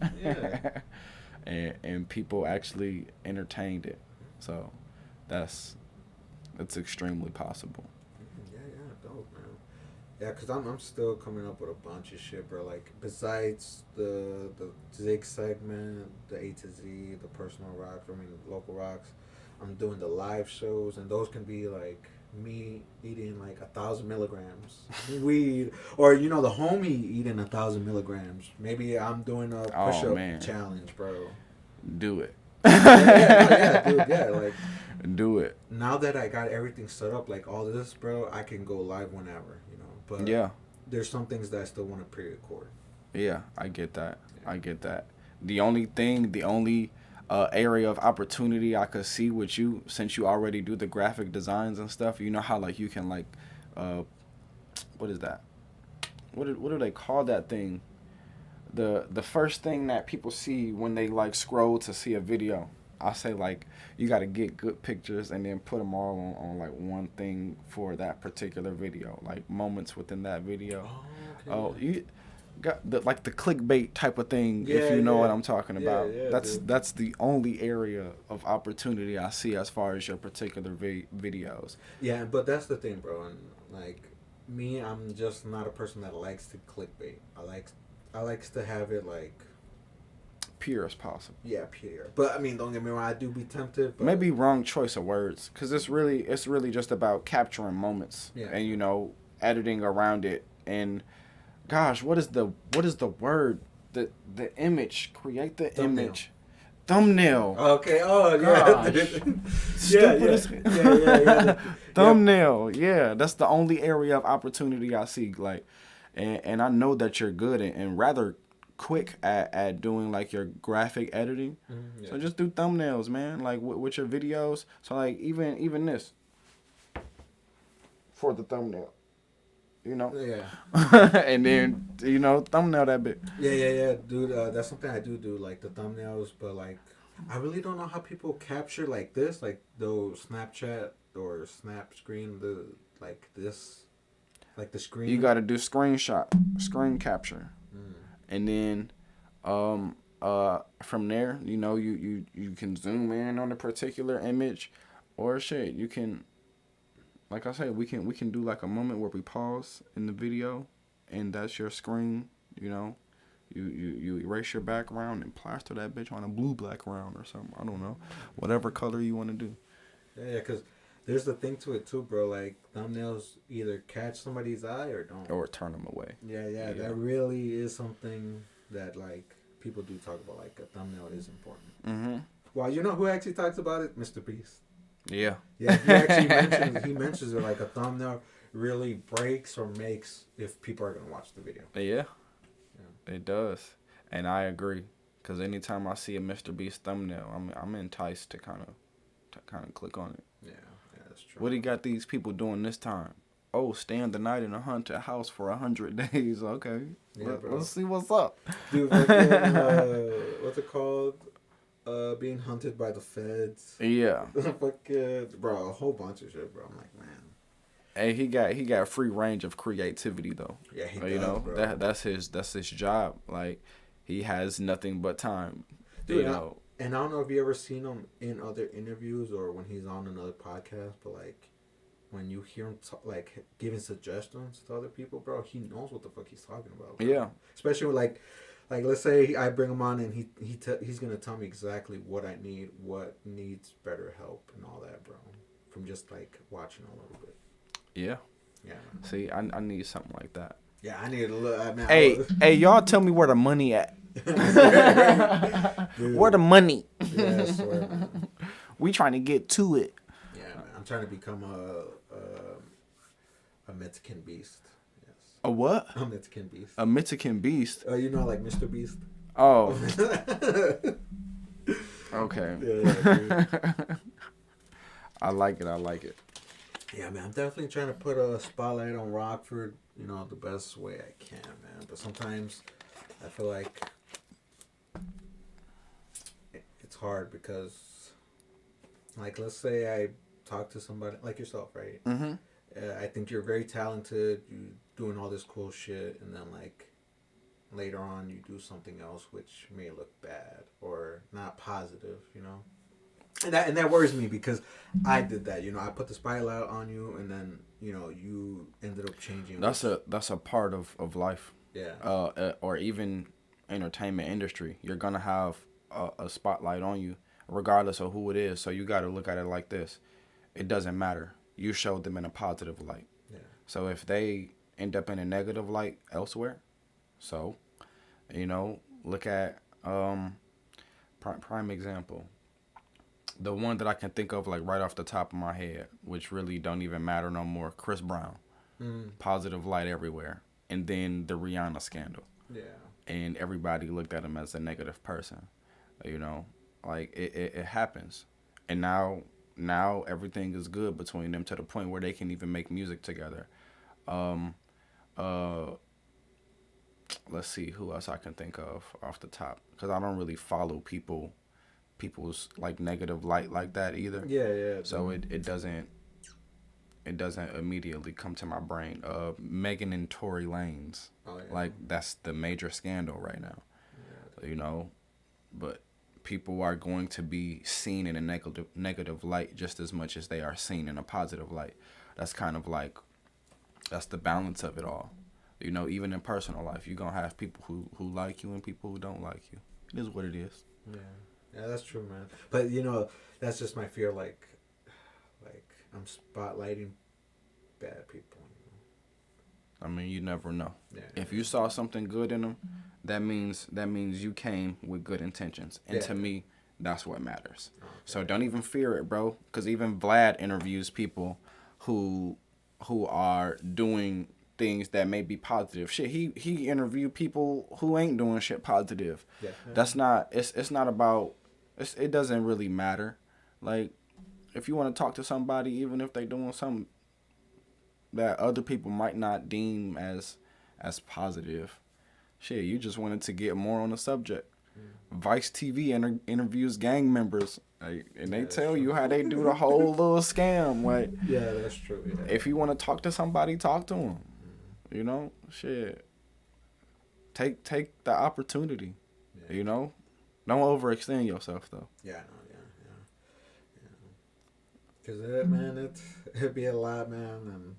and people actually entertained it. So it's extremely possible. Yeah, dope, man. Yeah, because I'm still coming up with a bunch of shit, bro. Like, besides the Zig segment, the A to Z, the personal rocks, Local Rocks, I'm doing the live shows, and those can be like me eating like 1,000 milligrams weed, or the homie eating 1,000 milligrams. Maybe I'm doing a push-up challenge, bro. Do it. Yeah, dude, yeah, like do it. Now that I got everything set up, like all this, bro, I can go live whenever, But yeah, there's some things that I still want to pre-record. Yeah, I get that. Yeah. I get that. The only area of opportunity I could see with you, since you already do the graphic designs and stuff, how like you can like, what is that? What do they call that thing? The first thing that people see when they like scroll to see a video. I say like you got to get good pictures and then put them all on like one thing for that particular video, like moments within that video. Oh, okay. got the like the clickbait type of thing, Yeah, if you know yeah. what I'm talking about. Yeah, dude. That's the only area of opportunity I see as far as your particular videos. Yeah, but that's the thing, bro. And like me, I'm just not a person that likes to clickbait. I likes to have it like Pure as possible. yeah, pure. But I mean, don't get me wrong, I do be tempted. But Maybe wrong choice of words, because it's really just about capturing moments, Yeah. and editing around it. And gosh, what is the word, the image, create the Thumbnail. image, thumbnail. Okay. Oh Gosh. yeah. Stupid as Yeah. thumbnail. Yeah, that's the only area of opportunity I see. Like, and I know that you're good and rather quick at doing like your graphic editing. Yeah. So just do thumbnails, man. Like with your videos. So like even this for the thumbnail. Yeah. And then thumbnail that bit. Yeah, dude. That's something I do, like the thumbnails. But like, I really don't know how people capture like this, like those Snapchat or Snap screen, like the screen. You got to do screen capture, and then from there, you can zoom in on a particular image, or shit, you can. Like I said, we can do like a moment where we pause in the video, and that's your screen. You erase your background and plaster that bitch on a blue background or something. I don't know, whatever color you want to do. Yeah, because there's the thing to it too, bro. Like thumbnails either catch somebody's eye or don't. Or turn them away. Yeah. That really is something that like people do talk about. Like a thumbnail is important. Mm-hmm. Well, you know who actually talks about it? Mr. Beast. Yeah. Yeah, he actually mentions it like a thumbnail really breaks or makes if people are gonna watch the video. Yeah. It does, and I agree. Cause anytime I see a Mr. Beast thumbnail, I'm enticed to kind of click on it. Yeah, that's true. What do you got these people doing this time? Oh, stand the night in a haunted house for 100 days. Okay, Yeah, let's see what's up. Dude, what's it called? Being hunted by the feds. Yeah. Fucking, bro, a whole bunch of shit, bro. I'm like, man. Hey, he got free range of creativity though. Yeah, he does, bro. That's his job. Like, he has nothing but time. Dude, and I don't know if you ever seen him in other interviews or when he's on another podcast, but like when you hear him like giving suggestions to other people, bro, he knows what the fuck he's talking about. Bro. Yeah. Especially with, like let's say I bring him on and he's gonna tell me exactly what I need, what needs better help, and all that, bro. From just like watching a little bit. Yeah. Yeah. See, I need something like that. Yeah, I need a little. Hey, y'all tell me where the money at. Where the money? Yeah, I swear, man. We trying to get to it. Yeah, man. I'm trying to become a Mexican beast. Yes. A what? A Mexican beast. A Mexican beast. You know, like Mr. Beast. Oh. Okay. Yeah, dude. I like it. Yeah, man. I'm definitely trying to put a spotlight on Rockford, the best way I can, man. But sometimes I feel like it's hard because, like, let's say I talk to somebody like yourself, right? Mm-hmm. I think you're very talented. You're doing all this cool shit, and then like later on you do something else which may look bad or not positive, And that worries me because I did that. I put the spotlight on you, and then you ended up changing. That's a part of life. Yeah. Or even entertainment industry. You're gonna have a spotlight on you, regardless of who it is. So you got to look at it like this: it doesn't matter. You showed them in a positive light. Yeah. So if they end up in a negative light elsewhere, so look at prime example. The one that I can think of, like, right off the top of my head, which really don't even matter no more, Chris Brown. Positive light everywhere. And then the Rihanna scandal. Yeah. And everybody looked at him as a negative person. Like, it happens. And now everything is good between them to the point where they can even make music together. Let's see who else I can think of off the top, because I don't really follow people's like negative light like that either. Yeah. So it doesn't it doesn't immediately come to my brain. Megan and Tory Lanez. Oh, yeah. Like, that's the major scandal right now. Yeah. You know, but people are going to be seen in a negative light just as much as they are seen in a positive light. That's kind of like, that's the balance of it all. You know, even in personal life, you're going to have people who like you and people who don't like you. It is what it is. Yeah. Yeah, that's true, man. But, you know, that's just my fear, like I'm spotlighting bad people. I mean, you never know. Yeah. If you saw something good in them, that means you came with good intentions. And to me, that's what matters. Okay. So don't even fear it, bro. Because even Vlad interviews people who are doing things that may be positive. Shit, he interviewed people who ain't doing shit positive. Yeah. That's not. It's not about. It doesn't really matter. Like, if you want to talk to somebody, even if they doing something that other people might not deem as positive, shit, you just wanted to get more on the subject. Vice TV interviews gang members, and they tell you how they do the whole little scam. Like, yeah, that's true. Yeah. If you want to talk to somebody, talk to them. You know, shit. Take the opportunity. Yeah. You know, don't overextend yourself though. Yeah, Cause man, it'd be a lot, man, and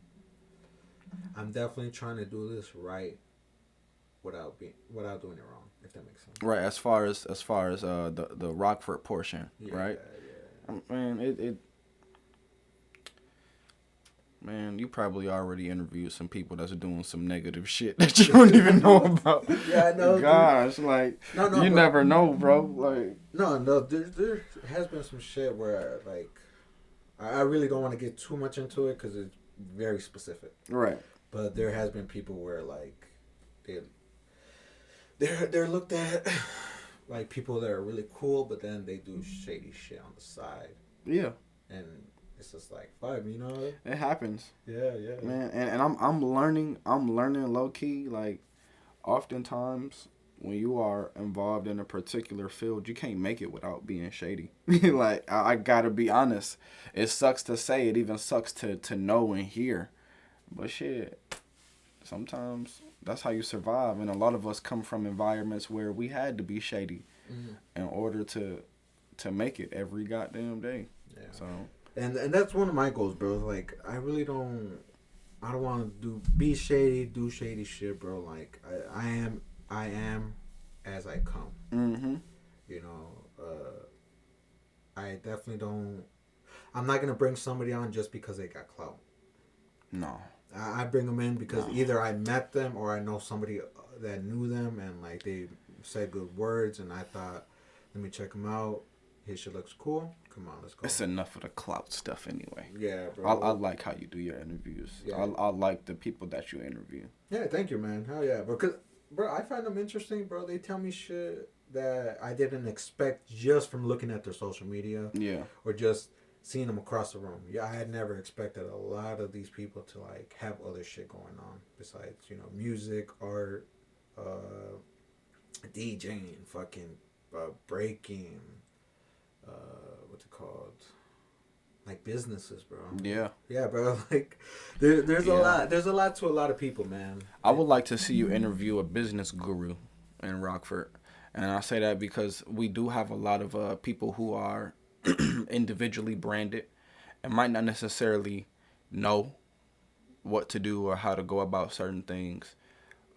I'm definitely trying to do this right without doing it wrong, if that makes sense. Right, as far as the Rockford portion, yeah, right? Yeah. Man, man, you probably already interviewed some people that's doing some negative shit that you don't even know about. Yeah, I know. Gosh, like, you never know, bro. Like, no, there has been some shit where, like, I really don't want to get too much into it because it's very specific. Right. But there has been people where, like, they're looked at like people that are really cool, but then they do shady shit on the side. Yeah. And it's just like, fuck, you know. It happens. Yeah. Man, and I'm learning low key, like, oftentimes when you are involved in a particular field, you can't make it without being shady. Like, I gotta be honest. It sucks to say, it even sucks to know and hear. But shit, sometimes that's how you survive. And a lot of us come from environments where we had to be shady in order to make it every goddamn day. Yeah. So. And that's one of my goals, bro. Like, I don't want to be shady, do shady shit, bro. Like, I am as I come. Mm-hmm. You know, I definitely don't. I'm not gonna bring somebody on just because they got clout. No. I bring them in because either I met them or I know somebody that knew them and, like, they said good words and I thought, let me check them out. His shit looks cool. Come on, let's go. It's enough of the clout stuff anyway. Yeah, bro. I like how you do your interviews. Yeah. I like the people that you interview. Yeah, thank you, man. Hell yeah. Because, bro, I find them interesting, bro. They tell me shit that I didn't expect just from looking at their social media. Yeah. Or just seeing them across the room. Yeah, I had never expected a lot of these people to, like, have other shit going on besides, you know, music, art, DJing, fucking breaking, what's it called? Like, businesses, bro. Yeah. Yeah, bro. Like, there's a lot. There's a lot to a lot of people, man. I would like to see you interview a business guru in Rockford. And I say that because we do have a lot of people who are individually branded and might not necessarily know what to do or how to go about certain things.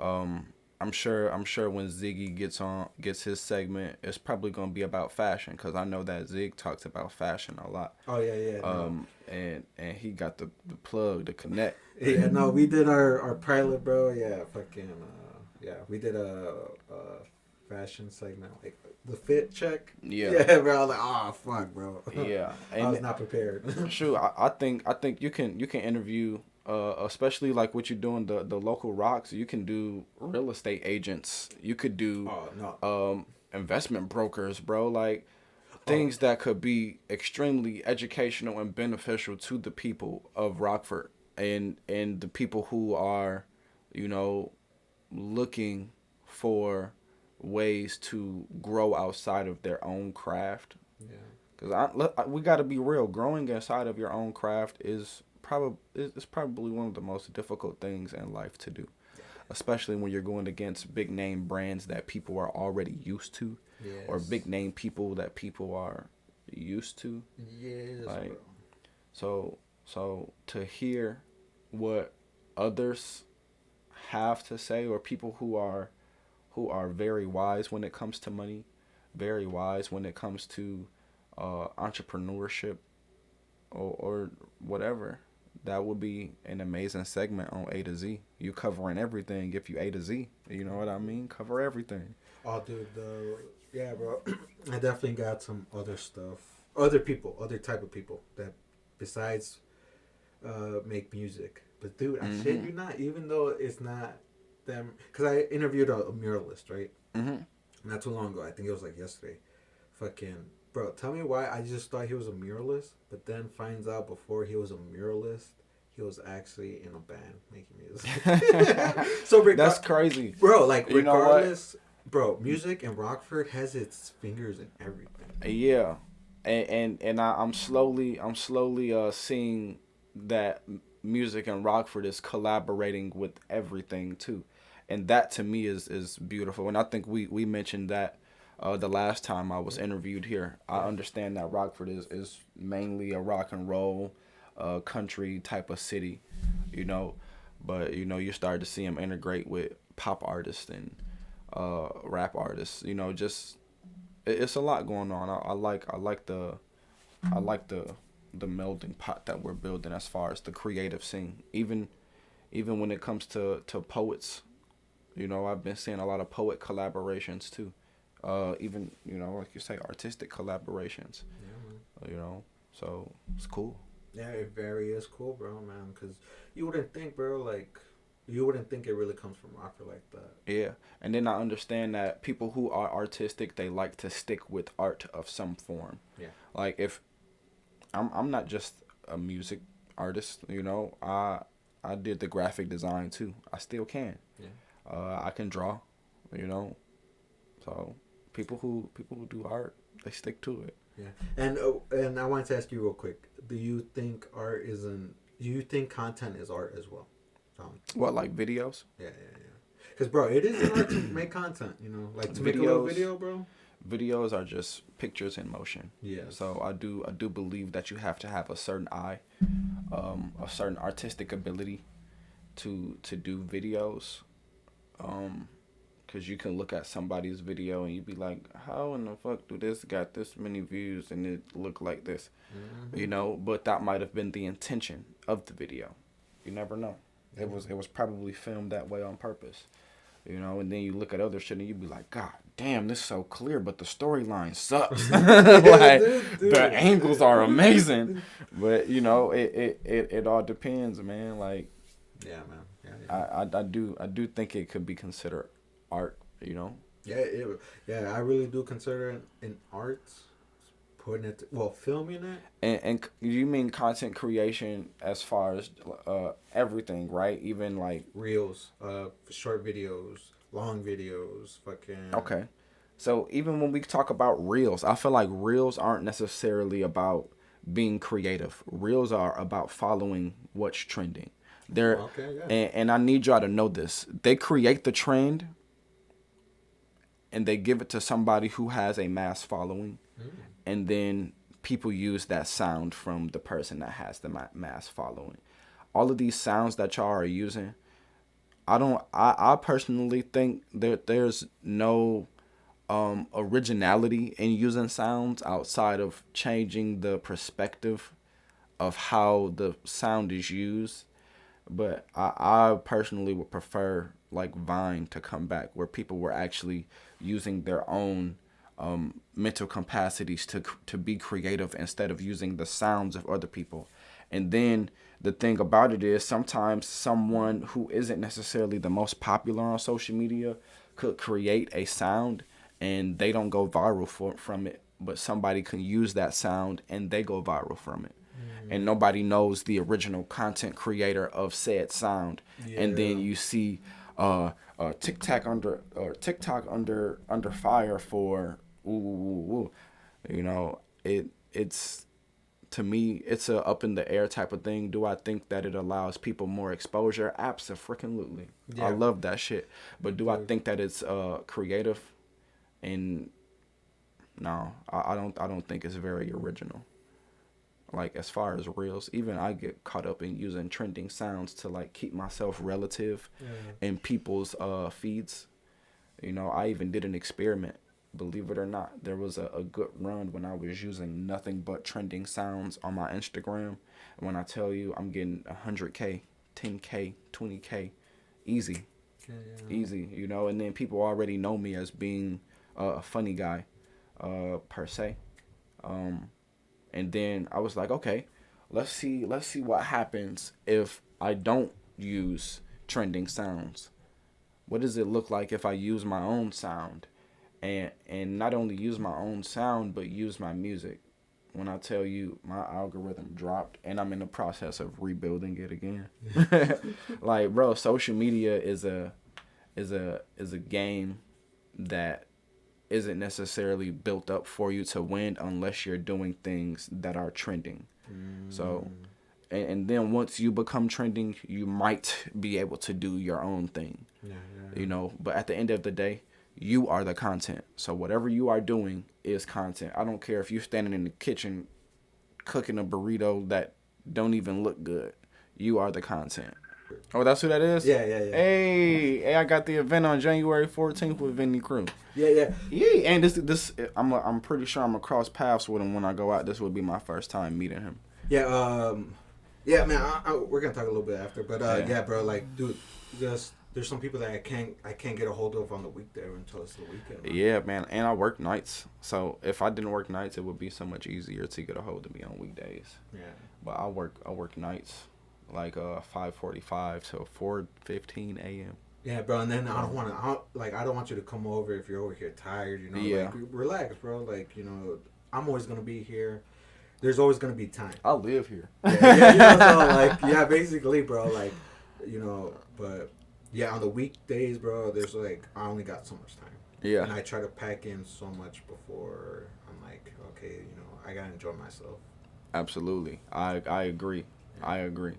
I'm sure when Ziggy gets his segment, it's probably gonna be about fashion because I know that Zig talks about fashion a lot. Oh yeah. And he got the plug, the connect. Yeah, no, we did our pilot, bro. Yeah, fucking we did a fashion segment, like the fit check. Yeah, bro. I was like, oh fuck, bro. Yeah, I was not prepared. Sure, I think you can interview. Especially like what you're doing, the local rocks, you can do real estate agents. You could do investment brokers, bro. Like things that could be extremely educational and beneficial to the people of Rockford and the people who are, you know, looking for ways to grow outside of their own craft. Yeah. Because we got to be real. Growing inside of your own craft is probably one of the most difficult things in life to do, especially when you're going against big name brands that people are already used to, or big name people that people are used to. Yes, Like, bro. so to hear what others have to say, or people who are very wise when it comes to money, very wise when it comes to entrepreneurship, or whatever. That would be an amazing segment on A to Z. You covering everything if you A to Z. You know what I mean? Cover everything. Oh, dude, yeah, bro. I definitely got some other stuff, other people, other type of people that besides make music. But dude, I shit you not. Even though it's not them, because I interviewed a muralist, right? Mm-hmm. Not too long ago. I think it was like yesterday. Fucking bro, tell me why I just thought he was a muralist, but then finds out before he was a muralist, he was actually in a band making music. So That's crazy, bro. Like you regardless, bro, music in Rockford has its fingers in everything. Yeah, and I'm slowly seeing that music in Rockford is collaborating with everything too, and that to me is beautiful. And I think we mentioned that the last time I was interviewed here. I understand that Rockford is mainly a rock and roll, country type of city, you know, but you start to see them integrate with pop artists and rap artists. Just it's a lot going on. I like the melding pot that we're building as far as the creative scene. Even when it comes to poets, I've been seeing a lot of poet collaborations too. Even like you say, artistic collaborations. Yeah, So it's cool. yeah, it very is cool, bro, man. Because you wouldn't think, bro, like you wouldn't think it really comes from Rockford like that. Yeah, and then I understand that people who are artistic, they like to stick with art of some form. Yeah. Like if I'm not just a music artist, I did the graphic design too. I still can. Yeah. I can draw, So people who do art, they stick to it. Yeah. And I wanted to ask you real quick. Do you think content is art as well? What, like videos? Yeah. Because bro, it is an art to make content. Like to make a little video, bro. Videos are just pictures in motion. Yeah. So I do believe that you have to have a certain eye, a certain artistic ability to do videos. Because you can look at somebody's video and you be like, how in the fuck do this got this many views and it look like this? Mm-hmm. But that might have been the intention of the video. You never know. It was probably filmed that way on purpose. And then you look at other shit and you be like, God damn, this is so clear, but the storyline sucks. Like, dude. The angles are amazing. But, it all depends, man. Like, yeah, man. Yeah. I do think it could be considered art, Yeah, I really do consider it an art. Filming it. And you mean content creation as far as everything, right? Even like reels, short videos, long videos, fucking. Okay, so even when we talk about reels, I feel like reels aren't necessarily about being creative. Reels are about following what's trending. And I need y'all to know this. They create the trend and they give it to somebody who has a mass following. And then people use that sound from the person that has the mass following. All of these sounds that y'all are using, I personally think that there's no originality in using sounds outside of changing the perspective of how the sound is used. But I personally would prefer like Vine to come back, where people were actually using their own mental capacities to be creative instead of using the sounds of other people. And then the thing about it is sometimes someone who isn't necessarily the most popular on social media could create a sound and they don't go viral from it, but somebody can use that sound and they go viral from it. And nobody knows the original content creator of said sound. Yeah. And then you see TikTok under fire for it's to me, it's a up in the air type of thing. Do I think that it allows people more exposure? Abso-freaking-lutely. Yeah. I love that shit. But do I think that it's creative? And no, I don't think it's very original. Like, as far as reels, even I get caught up in using trending sounds to like keep myself relative in people's feeds. You know, I even did an experiment. Believe it or not, there was a good run when I was using nothing but trending sounds on my Instagram. And when I tell you, I'm getting 100K, 10K, 20K, easy, easy. You know, and then people already know me as being a funny guy, per se. And then I was like, okay, let's see what happens if I don't use trending sounds. What does it look like if I use my own sound? And not only use my own sound, but use my music. When I tell you my algorithm dropped and I'm in the process of rebuilding it again. Like, bro, social media is a game that isn't necessarily built up for you to win unless you're doing things that are trending. So, and then once you become trending, you might be able to do your own thing. You know, but at the end of the day, you are the content. So whatever you are doing is content. I don't care if you're standing in the kitchen cooking a burrito that don't even look good. You are the content. Oh, that's who that is? Yeah. Hey, I got the event on January 14th with Vinny Crew. Yeah. And this I'm pretty sure I'm gonna cross paths with him when I go out. This would be my first time meeting him. Yeah, man. We're gonna talk a little bit after, but yeah, bro. Like, dude, just there's some people that I can't get a hold of on the weekday until it's the weekend. Man. Yeah, man. And I work nights, so if I didn't work nights, it would be so much easier to get a hold of me on weekdays. Yeah. But I work nights, like 5:45 to 4:15 a.m. Yeah, bro. And then I don't want you to come over if you're over here tired. You know, Yeah. like, relax, bro. Like, you know, I'm always gonna be here. There's always gonna be time. I live here. Yeah, you know, so like, yeah, basically, bro. Like, you know, but. Yeah, on the weekdays, bro, there's like, I only got so much time. Yeah. And I try to pack in so much before I'm like, okay, you know, I gotta enjoy myself. Absolutely. I agree. Yeah. I agree.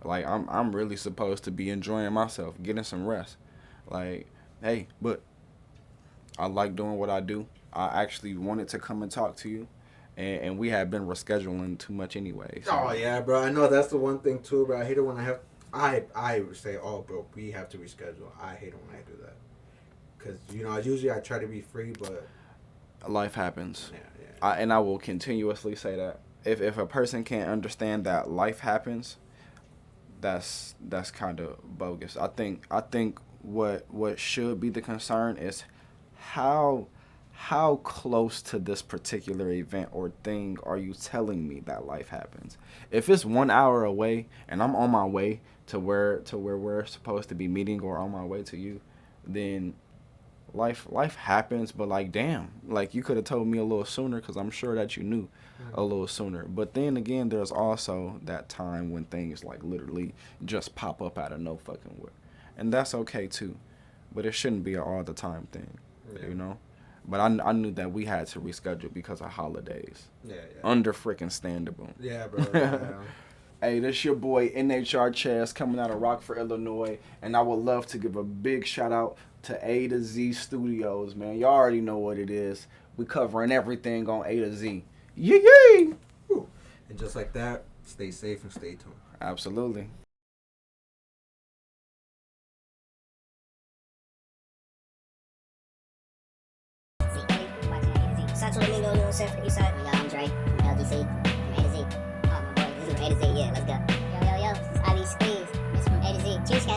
Like, I'm really supposed to be enjoying myself, getting some rest. Like, hey, but I like doing what I do. I actually wanted to come and talk to you. And we have been rescheduling too much anyway. So. Oh, yeah, bro. I know that's the one thing, too, bro. I hate it when I say, oh, bro, we have to reschedule. I hate it when I do that. Because, you know, usually I try to be free, but... Life happens. Yeah. And I will continuously say that. If a person can't understand that life happens, that's kind of bogus. I think what should be the concern is how close to this particular event or thing are you telling me that life happens? If it's 1 hour away and I'm on my way to where we're supposed to be meeting or on my way to you, then life happens. But like, damn, like you could have told me a little sooner, because I'm sure that you knew a little sooner. But then again, there's also that time when things like literally just pop up out of no fucking where, and that's okay too. But it shouldn't be an all the time thing, you know. But I knew that we had to reschedule because of holidays. Yeah. Under freaking standable. Yeah, bro. Yeah. Hey, this your boy N.H.R. Chez coming out of Rockford, Illinois, and I would love to give a big shout out to A to Z Studios, man. Y'all already know what it is. We covering everything on A to Z. Yay! And just like that, stay safe and stay tuned. Absolutely. Santo Domingo, New York, from the east side. Yeah, I'm Dre from LDC, from A to Z. Oh, my boy, this is from A to Z. Yeah, let's go. Yo, this is Ivy Squeeze. This is from A to Z. Cheers, catch.